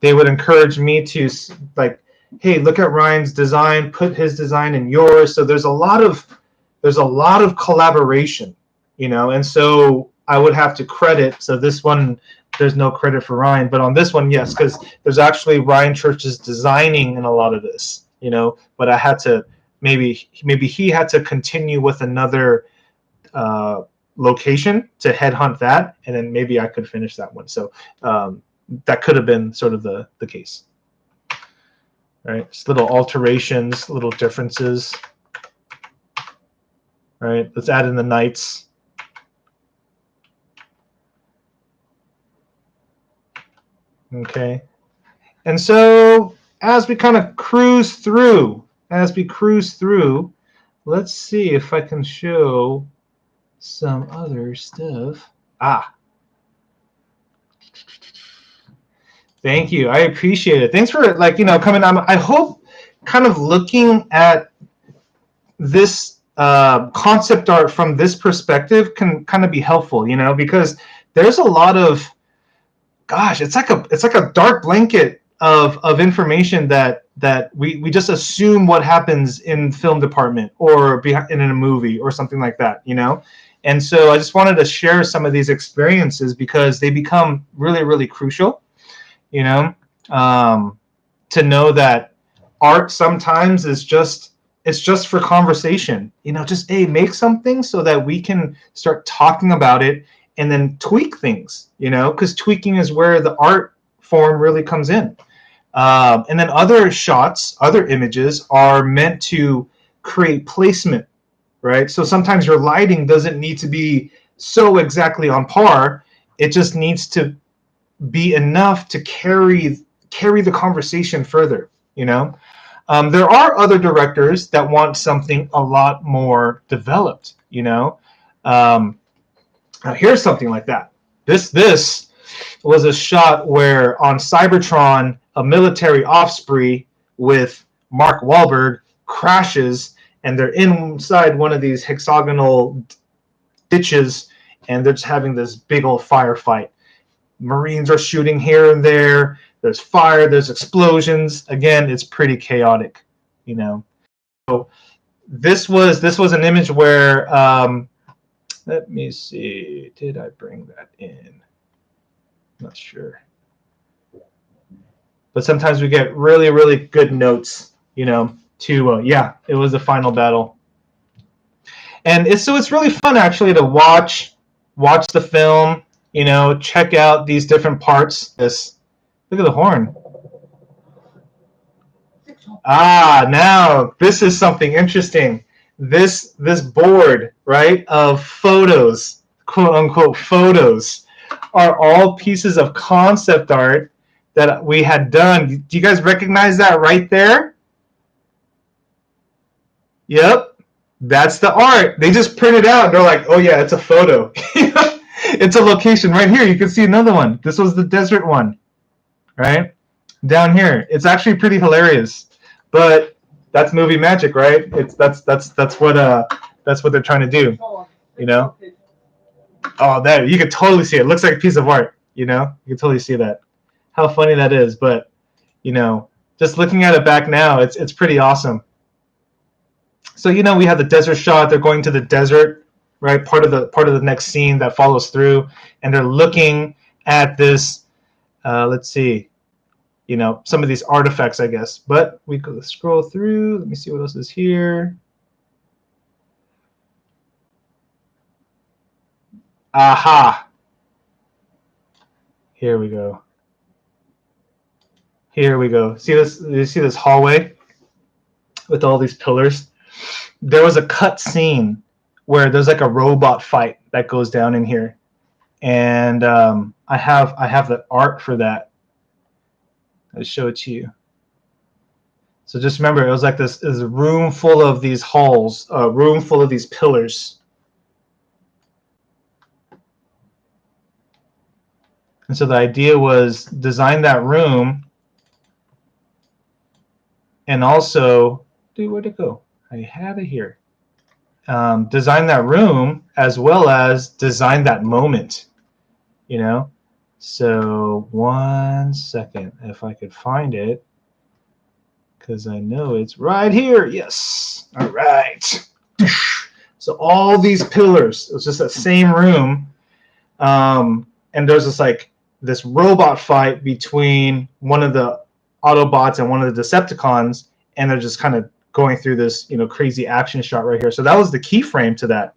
they would encourage me to like, hey, look at Ryan's design, put his design in yours. So there's a lot of collaboration, you know, and so I would have to credit. So this one, there's no credit for Ryan, but on this one, yes, because there's actually Ryan Church's designing in a lot of this, you know. But I had to maybe he had to continue with another location to headhunt that, and then maybe I could finish that one. So that could have been sort of the case. Right, just little alterations, little differences. Right, let's add in the knights. Okay, and so as we kind of cruise through, let's see if I can show some other stuff. Thank you. I appreciate it. Thanks for, like, you know, coming on. I hope kind of looking at this concept art from this perspective can kind of be helpful, you know, because there's a lot of, gosh, it's like a dark blanket of information that we just assume what happens in film department or in a movie or something like that, you know. And so I just wanted to share some of these experiences because they become really, really crucial, you know, to know that art sometimes is just for conversation, you know. Just, hey, make something so that we can start talking about it and then tweak things, you know, because tweaking is where the art form really comes in. And then other shots, other images are meant to create placement, right? So sometimes your lighting doesn't need to be so exactly on par. It just needs to be enough to carry the conversation further, you know. There are other directors that want something a lot more developed, you know. Now here's something like that. This was a shot where on Cybertron, a military off-spree with Mark Wahlberg crashes, and they're inside one of these hexagonal ditches, and they're just having this big old firefight. Marines are shooting here and there. There's fire. There's explosions. Again, it's pretty chaotic, you know. So this was an image where let me see. Did I bring that in? Not sure. But sometimes we get really, really good notes, you know, to, yeah, it was the final battle. And it's really fun, actually, to watch the film, you know, check out these different parts. Look at the horn. Now, this is something interesting. This board, right, of photos, quote unquote photos, are all pieces of concept art that we had done. Do you guys recognize that right there? Yep, that's the art. They just print it out. They're like, oh yeah, it's a photo. It's a location right here. You can see another one. This was the desert one, right? Down here. It's actually pretty hilarious. But that's movie magic, right? That's what they're trying to do, you know. Oh, there, you can totally see it. It looks like a piece of art, you know. You can totally see that. How funny that is. But, you know, just looking at it back now, it's pretty awesome. So, you know, we have the desert shot. They're going to the desert, right? Part of the next scene that follows through, and they're looking at this. Let's see. You know, some of these artifacts, I guess. But we could scroll through. Let me see what else is here. Aha. Here we go. Here we go. See this? You see this hallway with all these pillars? There was a cut scene where there's like a robot fight that goes down in here, and I have the art for that. I'll show it to you. So just remember, it was like this is a room full of these halls, a room full of these pillars. And so the idea was design that room, and also, dude, where'd it go? I had it here. Design that room as well as design that moment, you know? So 1 second, if I could find it, because I know it's right here. Yes. All right. So all these pillars, it's just that same room. And there's this robot fight between one of the Autobots and one of the Decepticons, and they're just kind of going through this, crazy action shot right here. So that was the keyframe to that.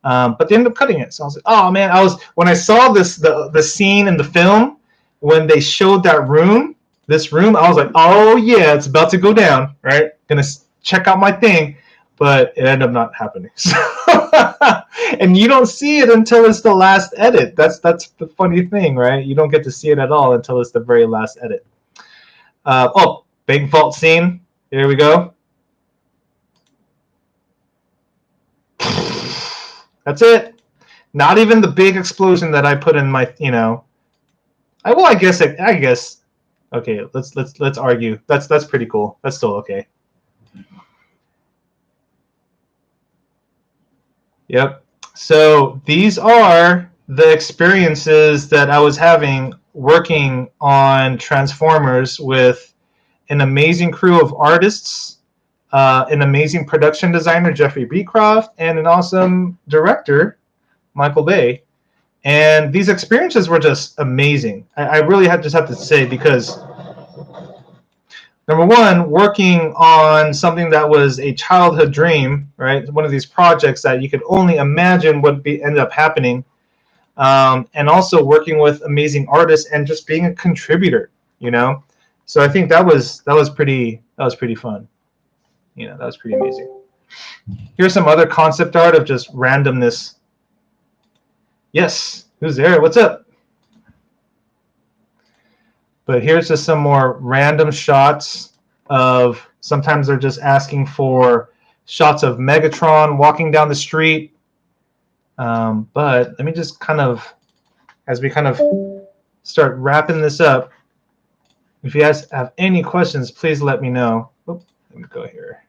But they ended up cutting it. So I was like, oh man, when I saw the scene in the film when they showed this room, I was like, oh yeah, it's about to go down, right? Gonna check out my thing, but it ended up not happening. And you don't see it until it's the last edit. That's the funny thing, right? You don't get to see it at all until it's the very last edit. Big vault scene. Here we go. That's it. Not even the big explosion that I put in my, I guess. Okay, let's argue. That's pretty cool. That's still okay. Yep. So these are the experiences that I was having working on Transformers with an amazing crew of artists, an amazing production designer, Jeffrey Beecroft, and an awesome director, Michael Bay. And these experiences were just amazing. I really have to say, because number one, working on something that was a childhood dream, right? One of these projects that you could only imagine would end up happening, and also working with amazing artists and just being a contributor, So I think that was pretty fun. That was pretty amazing. Here's some other concept art of just randomness. Yes, who's there? What's up? But here's just some more random shots of, sometimes they're just asking for shots of Megatron walking down the street. But let me just as we start wrapping this up, if you guys have any questions, please let me know. Let me go here.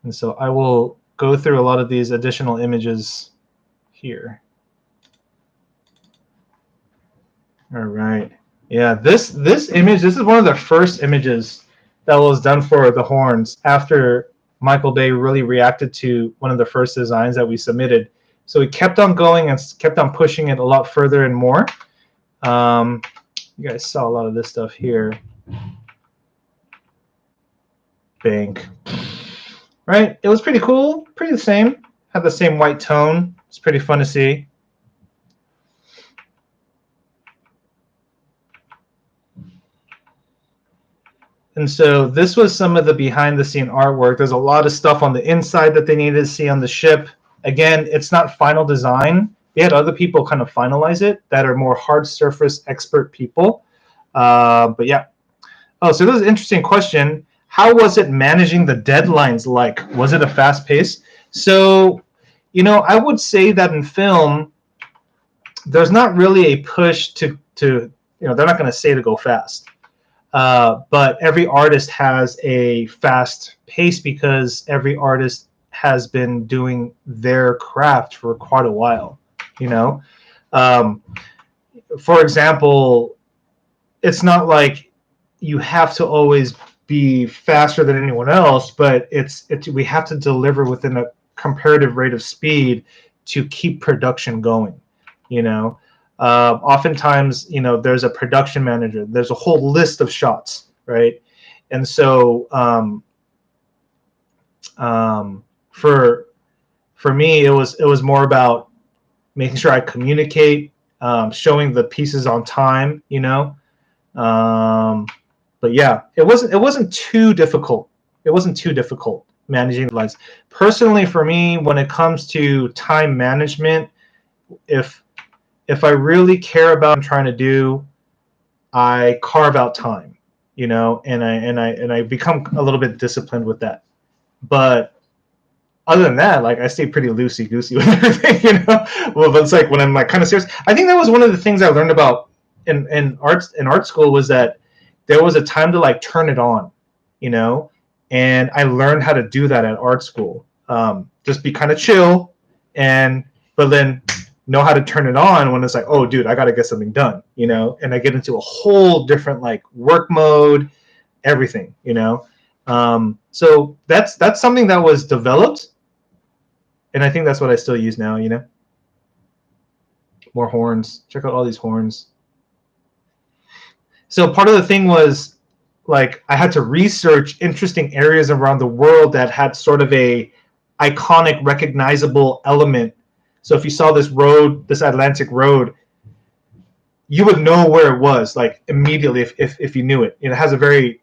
And so I will go through a lot of these additional images here. All right. Yeah, this image, this is one of the first images that was done for the horns after Michael Bay really reacted to one of the first designs that we submitted. So he kept on going and kept on pushing it a lot further and more. You guys saw a lot of this stuff here. Bank. Right? It was pretty cool. Pretty the same. Had the same white tone. It's pretty fun to see. And so this was some of the behind-the-scene artwork. There's a lot of stuff on the inside that they needed to see on the ship. Again, it's not final design. They had other people kind of finalize it that are more hard surface expert people. But yeah. Oh, so this is an interesting question. How was it managing the deadlines like? Was it a fast pace? So, I would say that in film, there's not really a push to they're not going to say to go fast. But every artist has a fast pace because every artist has been doing their craft for quite a while, For example, it's not like you have to always be faster than anyone else, but we have to deliver within a comparative rate of speed to keep production going, Oftentimes, there's a production manager. There's a whole list of shots, right? And so for me, it was more about making sure I communicate, showing the pieces on time, But yeah, it wasn't too difficult. It wasn't too difficult managing the lines. Personally, for me, when it comes to time management, if I really care about what I'm trying to do, I carve out time, and I become a little bit disciplined with that. But other than that, like I stay pretty loosey goosey with everything, you know. Well, but it's like when I'm like kind of serious. I think that was one of the things I learned about in art school was that there was a time to like turn it on, you know, and I learned how to do that at art school. Just be kind of chill, and but then know how to turn it on when it's like, oh, dude, I got to get something done, you know, and I get into a whole different like work mode, everything, you know. So that's something that was developed, and I think that's what I still use now, you know. More horns. Check out all these horns. So part of the thing was like I had to research interesting areas around the world that had sort of a iconic, recognizable element. So if you saw this road, this Atlantic road, you would know where it was like immediately if you knew it. It has a very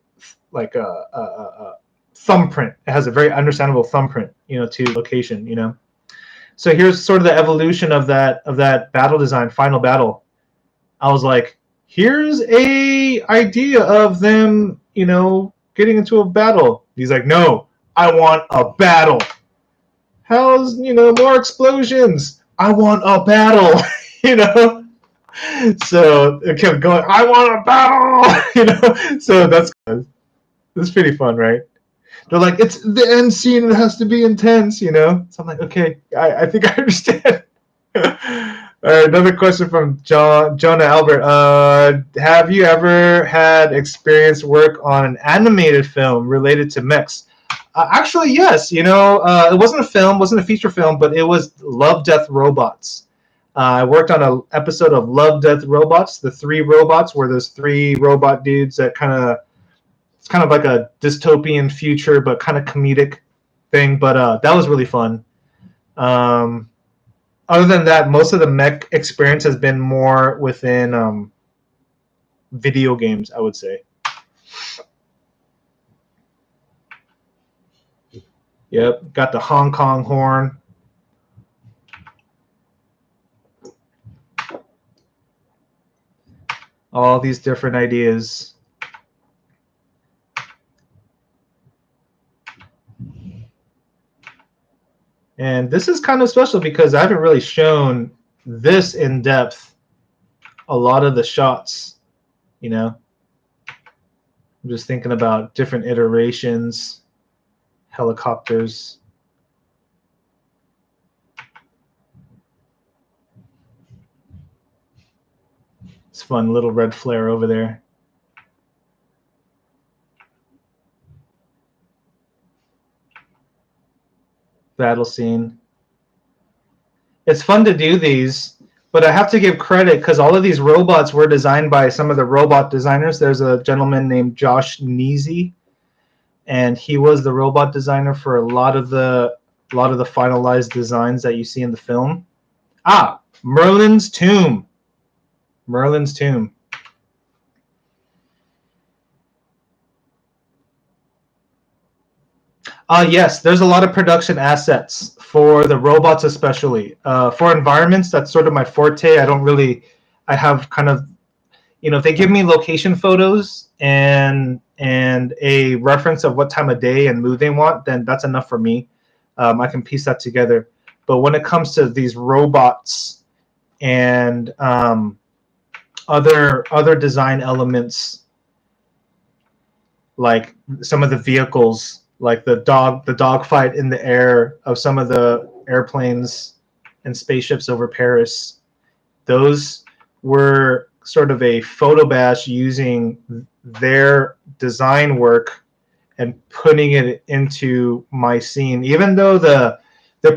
like a thumbprint. It has a very understandable thumbprint, you know, to location, you know. So here's sort of the evolution of that battle design, final battle. I was like, here's a idea of them, you know, getting into a battle. He's like, no, I want a battle. How's, you know, more explosions? I want a battle, you know. So it kept going. I want a battle, you know. So that's pretty fun, right? They're like, it's the end scene. It has to be intense, you know. So I'm like, okay, I think I understand. All right, another question from Jonah Albert. Have you ever had experience work on an animated film related to mechs? Actually, yes. You know, it wasn't a film, wasn't a feature film, but it was Love, Death, Robots. I worked on an episode of Love, Death, Robots, the three robots, where there's three robot dudes that it's kind of like a dystopian future, but kind of comedic thing. But that was really fun. Other than that, most of the mech experience has been more within video games, I would say. Yep, got the Hong Kong horn. All these different ideas. And this is kind of special because I haven't really shown this in depth a lot of the shots, you know. I'm just thinking about different iterations, helicopters. It's fun, little red flare over there. Battle scene. It's fun to do these, but I have to give credit because all of these robots were designed by some of the robot designers. There's a gentleman named Josh Neesey, and he was the robot designer for a lot of the finalized designs that you see in the film. Merlin's Tomb. Merlin's Tomb. Yes, there's a lot of production assets for the robots, especially for environments. That's sort of my forte. I have kind of, you know, if they give me location photos and a reference of what time of day and mood they want, then that's enough for me. I can piece that together. But when it comes to these robots and other design elements, like some of the vehicles, like the dog fight in the air of some of the airplanes and spaceships over Paris, those were sort of a photo bash using their design work and putting it into my scene. Even though the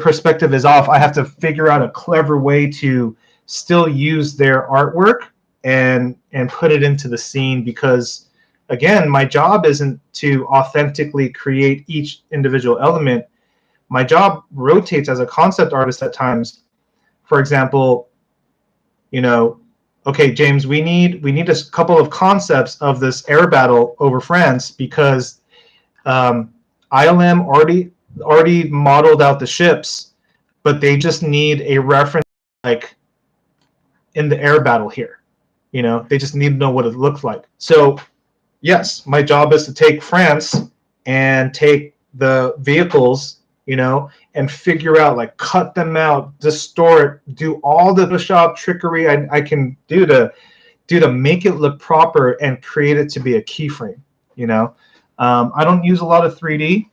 perspective is off, I have to figure out a clever way to still use their artwork and put it into the scene, because again, my job isn't to authentically create each individual element. My job rotates as a concept artist at times. For example, you know, okay, James, we need a couple of concepts of this air battle over France because ILM already modeled out the ships, but they just need a reference like in the air battle here. You know, they just need to know what it looks like. So yes, my job is to take France and take the vehicles, you know, and figure out, like, cut them out, distort, do all the Photoshop trickery I can do to make it look proper and create it to be a keyframe. You know, I don't use a lot of 3D,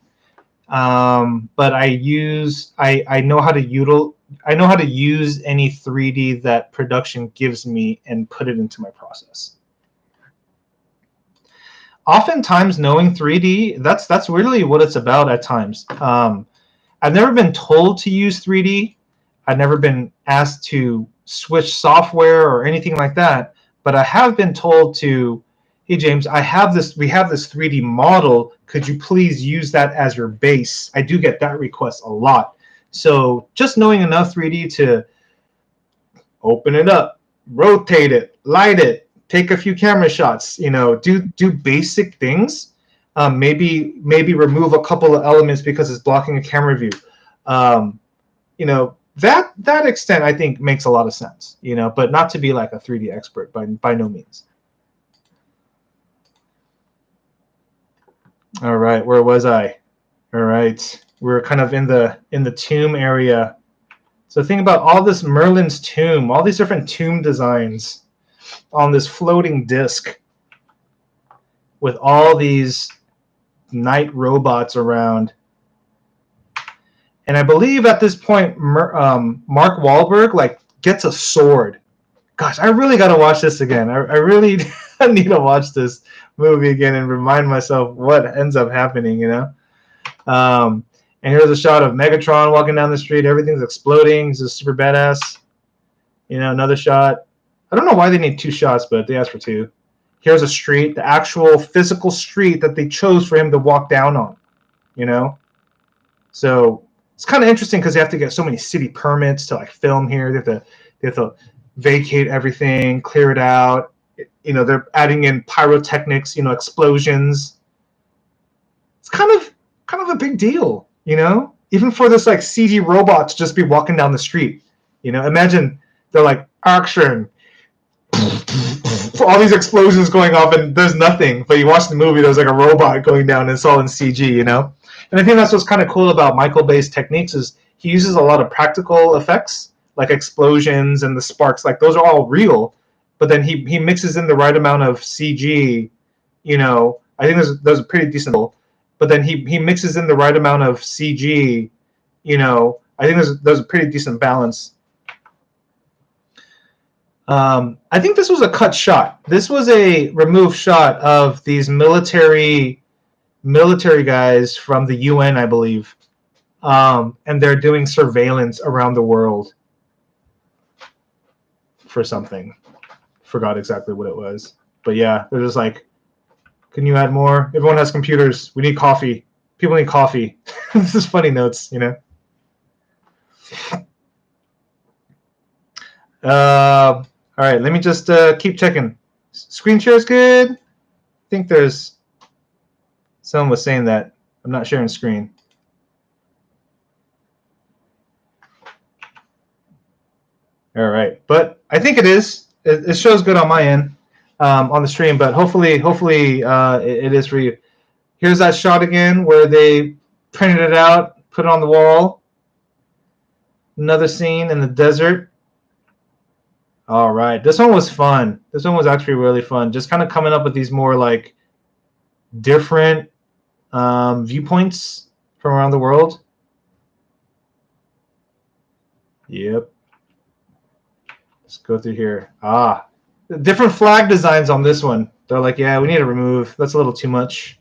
but I know how to use any 3D that production gives me and put it into my process. Oftentimes, knowing 3D, that's really what it's about at times. I've never been told to use 3D. I've never been asked to switch software or anything like that. But I have been told to, hey James, we have this 3D model. Could you please use that as your base? I do get that request a lot. So just knowing enough 3D to open it up, rotate it, light it, take a few camera shots, you know, do basic things. Maybe remove a couple of elements because it's blocking a camera view. You know, that extent I think makes a lot of sense, you know, but not to be like a 3D expert by no means. All right, where was I? All right, we're kind of in the tomb area. So think about all this Merlin's tomb, all these different tomb designs on this floating disc with all these night robots around. And I believe at this point, Mark Wahlberg like gets a sword. Gosh, I really got to watch this again. I really need to watch this movie again and remind myself what ends up happening, you know? And here's a shot of Megatron walking down the street. Everything's exploding. He's just super badass. You know, another shot. I don't know why they need two shots, but they asked for two. Here's a street, the actual physical street that they chose for him to walk down on, you know? So it's kind of interesting because they have to get so many city permits to like film here. They have to vacate everything, clear it out. You know, they're adding in pyrotechnics, you know, explosions. It's kind of a big deal, you know? Even for this like CG robot to just be walking down the street. You know, imagine they're like, action. All these explosions going off and there's nothing. But you watch the movie, there's like a robot going down and it's all in CG, you know? And I think that's what's kind of cool about Michael Bay's techniques is he uses a lot of practical effects, like explosions and the sparks. Like those are all real, but then he mixes in the right amount of CG, you know. I think there's a pretty decent, but then he mixes in the right amount of CG, you know. I think there's a pretty decent balance. I think this was a cut shot. This was a removed shot of these military guys from the UN, I believe, and they're doing surveillance around the world for something. Forgot exactly what it was, but yeah, they're just like, can you add more? Everyone has computers. We need coffee. People need coffee. This is funny notes, you know. All right, let me just keep checking. Screen share is good. I think there's someone was saying that I'm not sharing screen. All right, but I think it is. It shows good on my end on the stream, but hopefully it is for you. Here's that shot again where they printed it out, put it on the wall. Another scene in the desert. All right, this one was fun. This one was actually really fun. Just kind of coming up with these more like different viewpoints from around the world. Yep. Let's go through here. Different flag designs on this one. They're like, yeah, we need to remove. That's a little too much.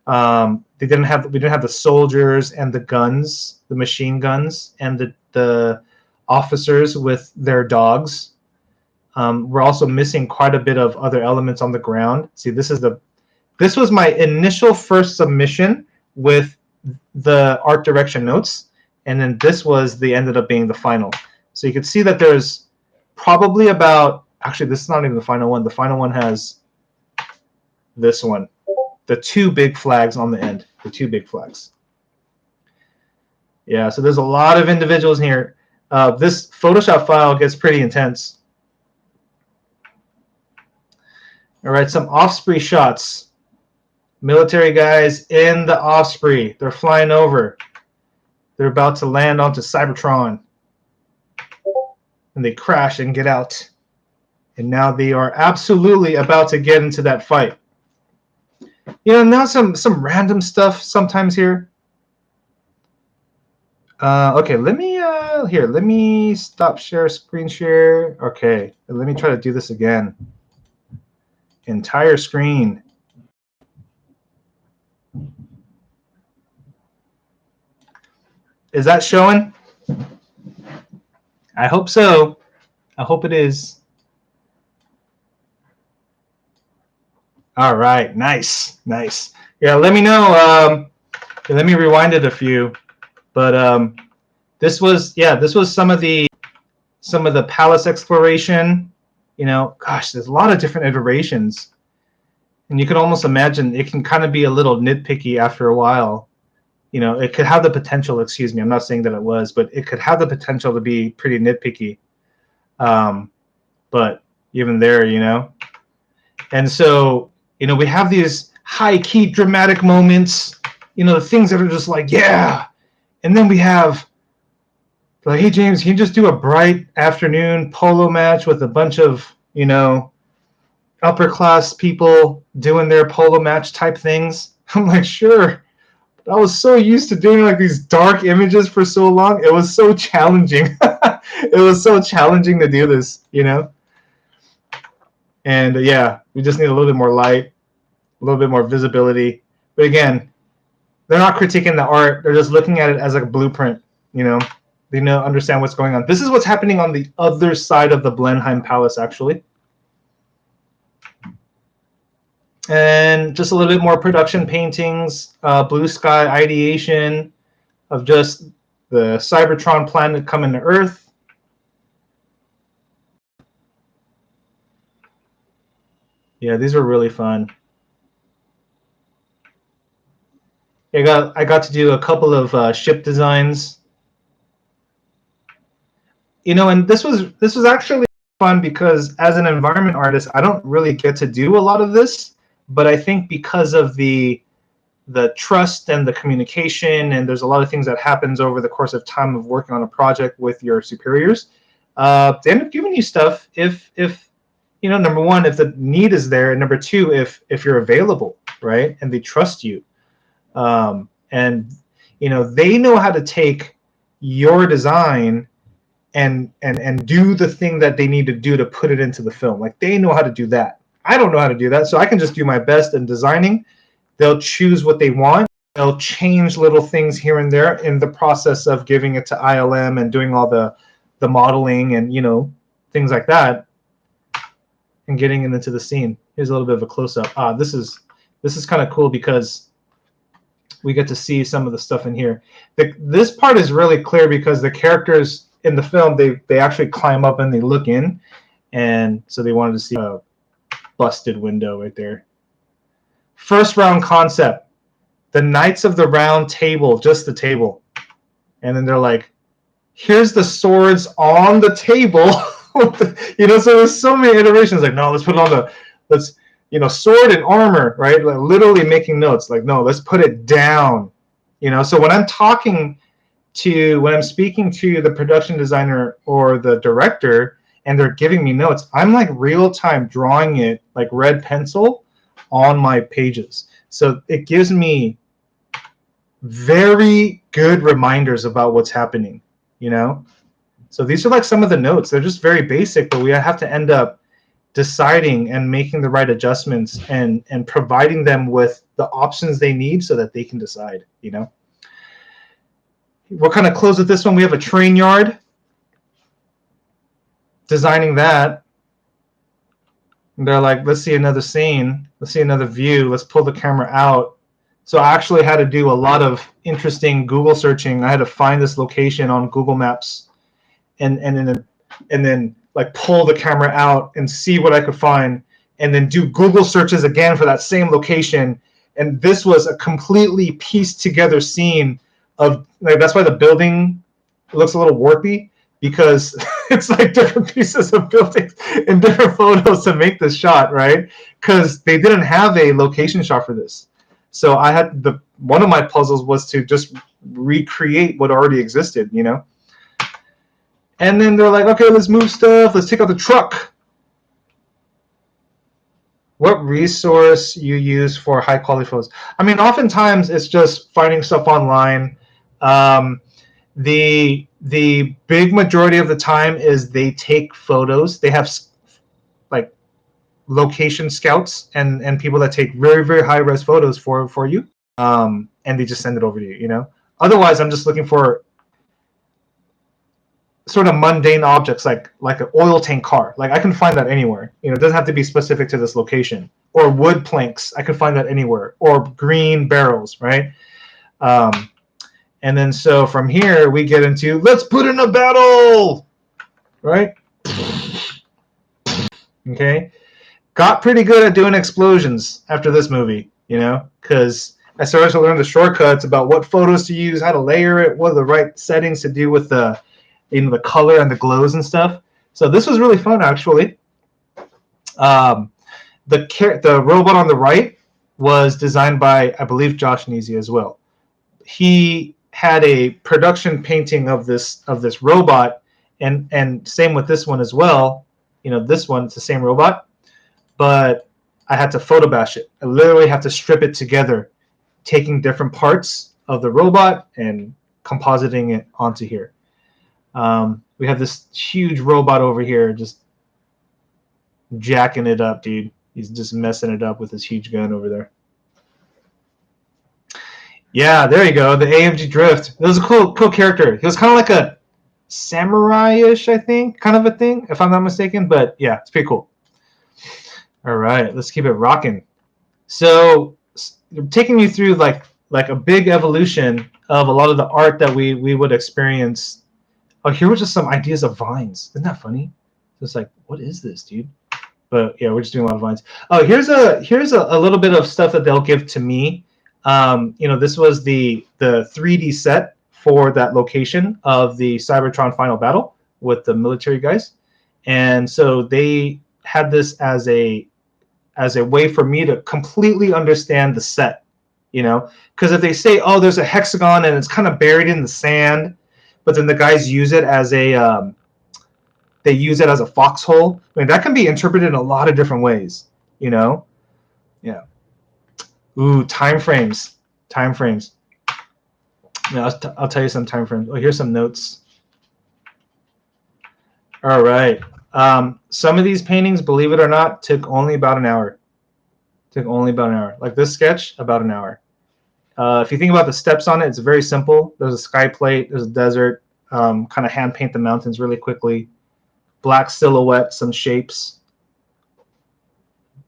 We didn't have the soldiers and the guns, the machine guns, and the officers with their dogs. We're also missing quite a bit of other elements on the ground. See, this was my initial first submission with the art direction notes, and then this ended up being the final. So you can see that there's probably about, actually this is not even the final one. The final one has this one, the two big flags on the end, the two big flags. Yeah, so there's a lot of individuals here. This Photoshop file gets pretty intense. All right, some Osprey shots. Military guys in the Osprey. They're flying over. They're about to land onto Cybertron. And they crash and get out. And now they are absolutely about to get into that fight. You know, now some random stuff sometimes here. Okay, let me stop share screen share. Okay, let me try to do this again. Entire screen. Is that showing? I hope so. I hope it is. All right, nice. Yeah, let me know. Let me rewind it a few. But this was some of the palace exploration. You know, gosh, there's a lot of different iterations, and you can almost imagine it can kind of be a little nitpicky after a while. You know, it could have the potential. Excuse me, I'm not saying that it was, but it could have the potential to be pretty nitpicky. But even there, you know, and so you know we have these high-key dramatic moments. You know, the things that are just like yeah, and then we have. Like, hey James, can you just do a bright afternoon polo match with a bunch of, you know, upper class people doing their polo match type things? I'm like, sure. But I was so used to doing like these dark images for so long. It was so challenging. It was so challenging to do this, you know? And yeah, we just need a little bit more light, a little bit more visibility. But again, they're not critiquing the art. They're just looking at it as like a blueprint, you know? They know, understand what's going on. This is what's happening on the other side of the Blenheim Palace, actually. And just a little bit more production paintings, blue sky ideation of just the Cybertron planet coming to Earth. Yeah, these were really fun. I got to do a couple of ship designs. You know, and this was actually fun because as an environment artist, I don't really get to do a lot of this, but I think because of the trust and the communication, and there's a lot of things that happens over the course of time of working on a project with your superiors, they end up giving you stuff if you know, number one, if the need is there, and number two, if you're available, right, and they trust you, and you know they know how to take your design and do the thing that they need to do to put it into the film. Like they know how to do that. I don't know how to do that, so I can just do my best in designing. They'll choose what they want. They'll change little things here and there in the process of giving it to ILM and doing all the modeling and, you know, things like that, and getting it into the scene. Here's a little bit of a close-up. This is kind of cool because we get to see some of the stuff in here. This part is really clear because the characters in the film, they actually climb up and they look in, and so they wanted to see a busted window right there. First round concept, the Knights of the Round Table, just the table, and then they're like, here's the swords on the table. You know, so there's so many iterations. Like, no, let's put it on let's, you know, sword and armor, right? Like literally making notes. Like, no, let's put it down. You know, so when I'm speaking to the production designer or the director and they're giving me notes, I'm like real time drawing it like red pencil on my pages. So it gives me very good reminders about what's happening, you know? So these are like some of the notes. They're just very basic, but we have to end up deciding and making the right adjustments and providing them with the options they need so that they can decide, you know? We'll kind of close with this one. We have a train yard. Designing that. And they're like, let's see another scene. Let's see another view. Let's pull the camera out. So I actually had to do a lot of interesting Google searching. I had to find this location on Google Maps and then like pull the camera out and see what I could find and then do Google searches again for that same location. And this was a completely pieced together scene of, like, that's why the building looks a little warpy, because it's like different pieces of buildings in different photos to make this shot, right? Because they didn't have a location shot for this. So I had one of my puzzles was to just recreate what already existed, you know. And then they're like, okay, let's move stuff. Let's take out the truck. What resource you use for high quality photos? I mean, oftentimes it's just finding stuff online. The big majority of the time is they take photos. They have like location scouts and people that take very, very high res photos for you. And they just send it over to you, you know. Otherwise, I'm just looking for sort of mundane objects like an oil tank car. Like I can find that anywhere. You know, it doesn't have to be specific to this location. Or wood planks, I can find that anywhere. Or green barrels, right? And then so from here we get into let's put in a battle, right? Okay, got pretty good at doing explosions after this movie, you know, because I started to learn the shortcuts about what photos to use, how to layer it, what are the right settings to do with the, you know, the color and the glows and stuff. So this was really fun, actually. The robot on the right was designed by, I believe, Josh Neesey as well. He had a production painting of this robot, and same with this one as well. You know, this one, it's the same robot, but I had to photo bash it. I literally have to strip it together, taking different parts of the robot and compositing it onto here. We have this huge robot over here just jacking it up, dude. He's just messing it up with his huge gun over there. Yeah, there you go. The AMG Drift. It was a cool character. He was kind of like a samurai-ish, I think, kind of a thing, if I'm not mistaken. But yeah, it's pretty cool. All right, let's keep it rocking. So, taking you through like a big evolution of a lot of the art that we would experience. Oh, here were just some ideas of vines. Isn't that funny? Just like, what is this, dude? But yeah, we're just doing a lot of vines. Oh, here's a little bit of stuff that they'll give to me. You know, this was the 3D set for that location of the Cybertron final battle with the military guys, and so they had this as a way for me to completely understand the set. You know, because if they say, oh, there's a hexagon and it's kind of buried in the sand, but then the guys use it as a they use it as a foxhole. I mean, that can be interpreted in a lot of different ways, you know? Yeah. Ooh, time frames. Time frames. Yeah, I'll tell you some time frames. Oh, here's some notes. All right. Some of these paintings, believe it or not, took only about an hour. Like this sketch, about an hour. If you think about the steps on it, it's very simple. There's a sky plate. There's a desert. Kind of hand paint the mountains really quickly. Black silhouette, some shapes,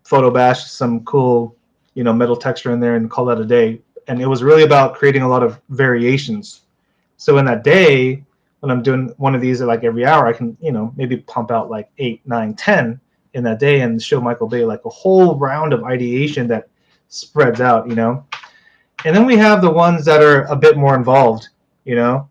photo bash, some cool, you know, metal texture in there, and call that a day. And it was really about creating a lot of variations. So in that day, when I'm doing one of these like every hour, I can, you know, maybe pump out like 8, 9, 10 in that day and show Michael Bay like a whole round of ideation that spreads out, you know. And then we have the ones that are a bit more involved, you know.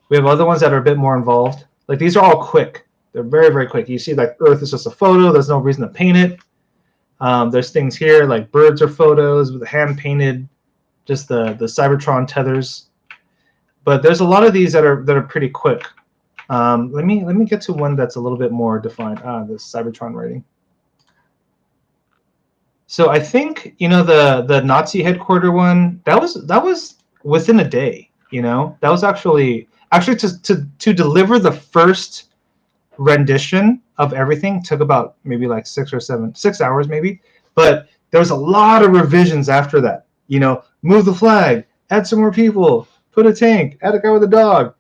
We have other ones that are a bit more involved. Like these are all quick. They're very, very quick. You see like Earth is just a photo. There's no reason to paint it. There's things here like birds are photos with hand painted, just the Cybertron tethers. But there's a lot of these that are pretty quick. Let me get to one that's a little bit more defined. The Cybertron writing. So I think, you know, the Nazi headquarter one, that was within a day. You know, that was actually to deliver the first rendition of everything took about maybe like 6 hours maybe. But there was a lot of revisions after that. You know, move the flag, add some more people, put a tank, add a guy with a dog,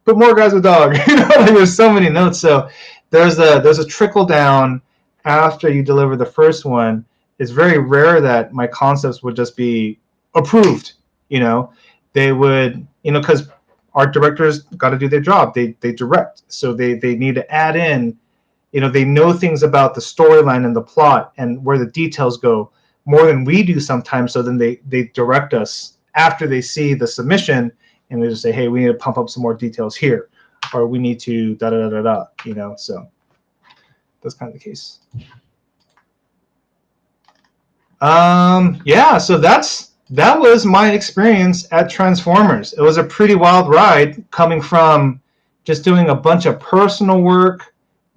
put more guys with dog. You know, like there's so many notes. So there's a trickle down after you deliver the first one. It's very rare that my concepts would just be approved. You know, they would, you know, because art directors got to do their job. They direct, so they need to add in, you know, they know things about the storyline and the plot and where the details go more than we do sometimes. So then they direct us after they see the submission, and they just say, hey, we need to pump up some more details here, or we need to da da da da da. You know, so that's kind of the case. Yeah, so that was my experience at Transformers. It was a pretty wild ride coming from just doing a bunch of personal work,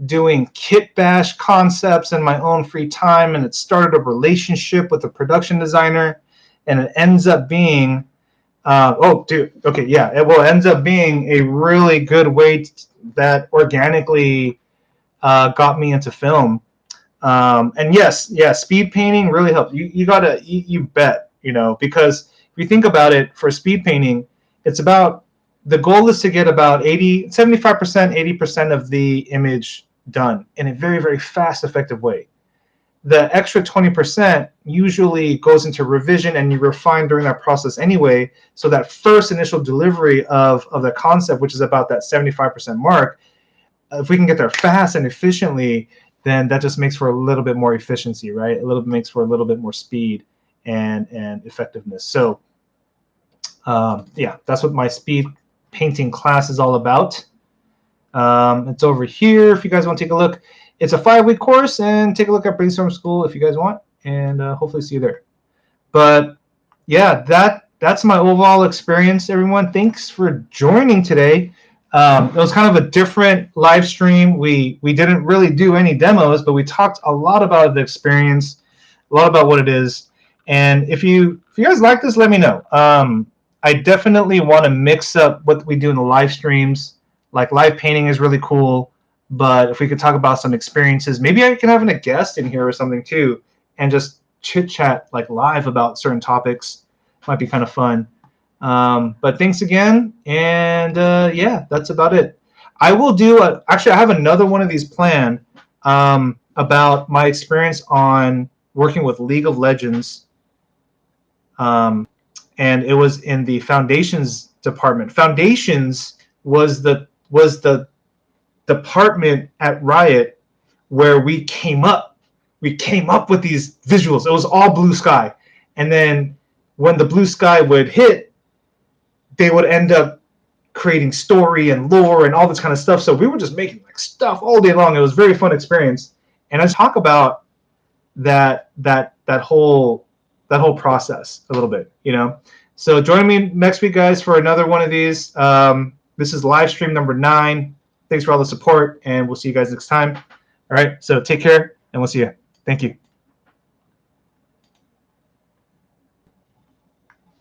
doing kit bash concepts in my own free time, and it started a relationship with a production designer, and it ends up being oh dude, okay, yeah, it ends up being a really good way that organically got me into film. And yes, yeah, speed painting really helps. You gotta you bet, because if you think about it, for speed painting, it's about the goal is to get about 75%, 80% of the image done in a very, very fast, effective way. The extra 20% usually goes into revision and you refine during that process anyway. So that first initial delivery of the concept, which is about that 75% mark, if we can get there fast and efficiently, then that just makes for a little bit more efficiency, right? A little bit makes for a little bit more speed and effectiveness. So yeah, that's what my speed painting class is all about. It's over here if you guys want to take a look. It's a 5-week course, and take a look at Brainstorm School if you guys want, and hopefully see you there. But yeah, that's my overall experience, everyone. Thanks for joining today. It was kind of a different live stream. We didn't really do any demos, but we talked a lot about the experience, a lot about what it is. And if you guys like this, let me know. I definitely want to mix up what we do in the live streams. Like live painting is really cool, but if we could talk about some experiences, maybe I can have a guest in here or something too, and just chit chat like live about certain topics. Might be kind of fun. But thanks again, and yeah, that's about it. I will do actually I have another one of these planned about my experience on working with League of Legends, and it was in the Foundations department. Foundations was the department at Riot where we came up with these visuals. It was all blue sky, and then when the blue sky would hit, they would end up creating story and lore and all this kind of stuff. So we were just making like stuff all day long. It was a very fun experience, and I talk about that whole process a little bit. So join me next week, guys, for another one of these. This is live stream number 9. Thanks for all the support, and we'll see you guys next time. All right, so take care, and we'll see you. Thank you.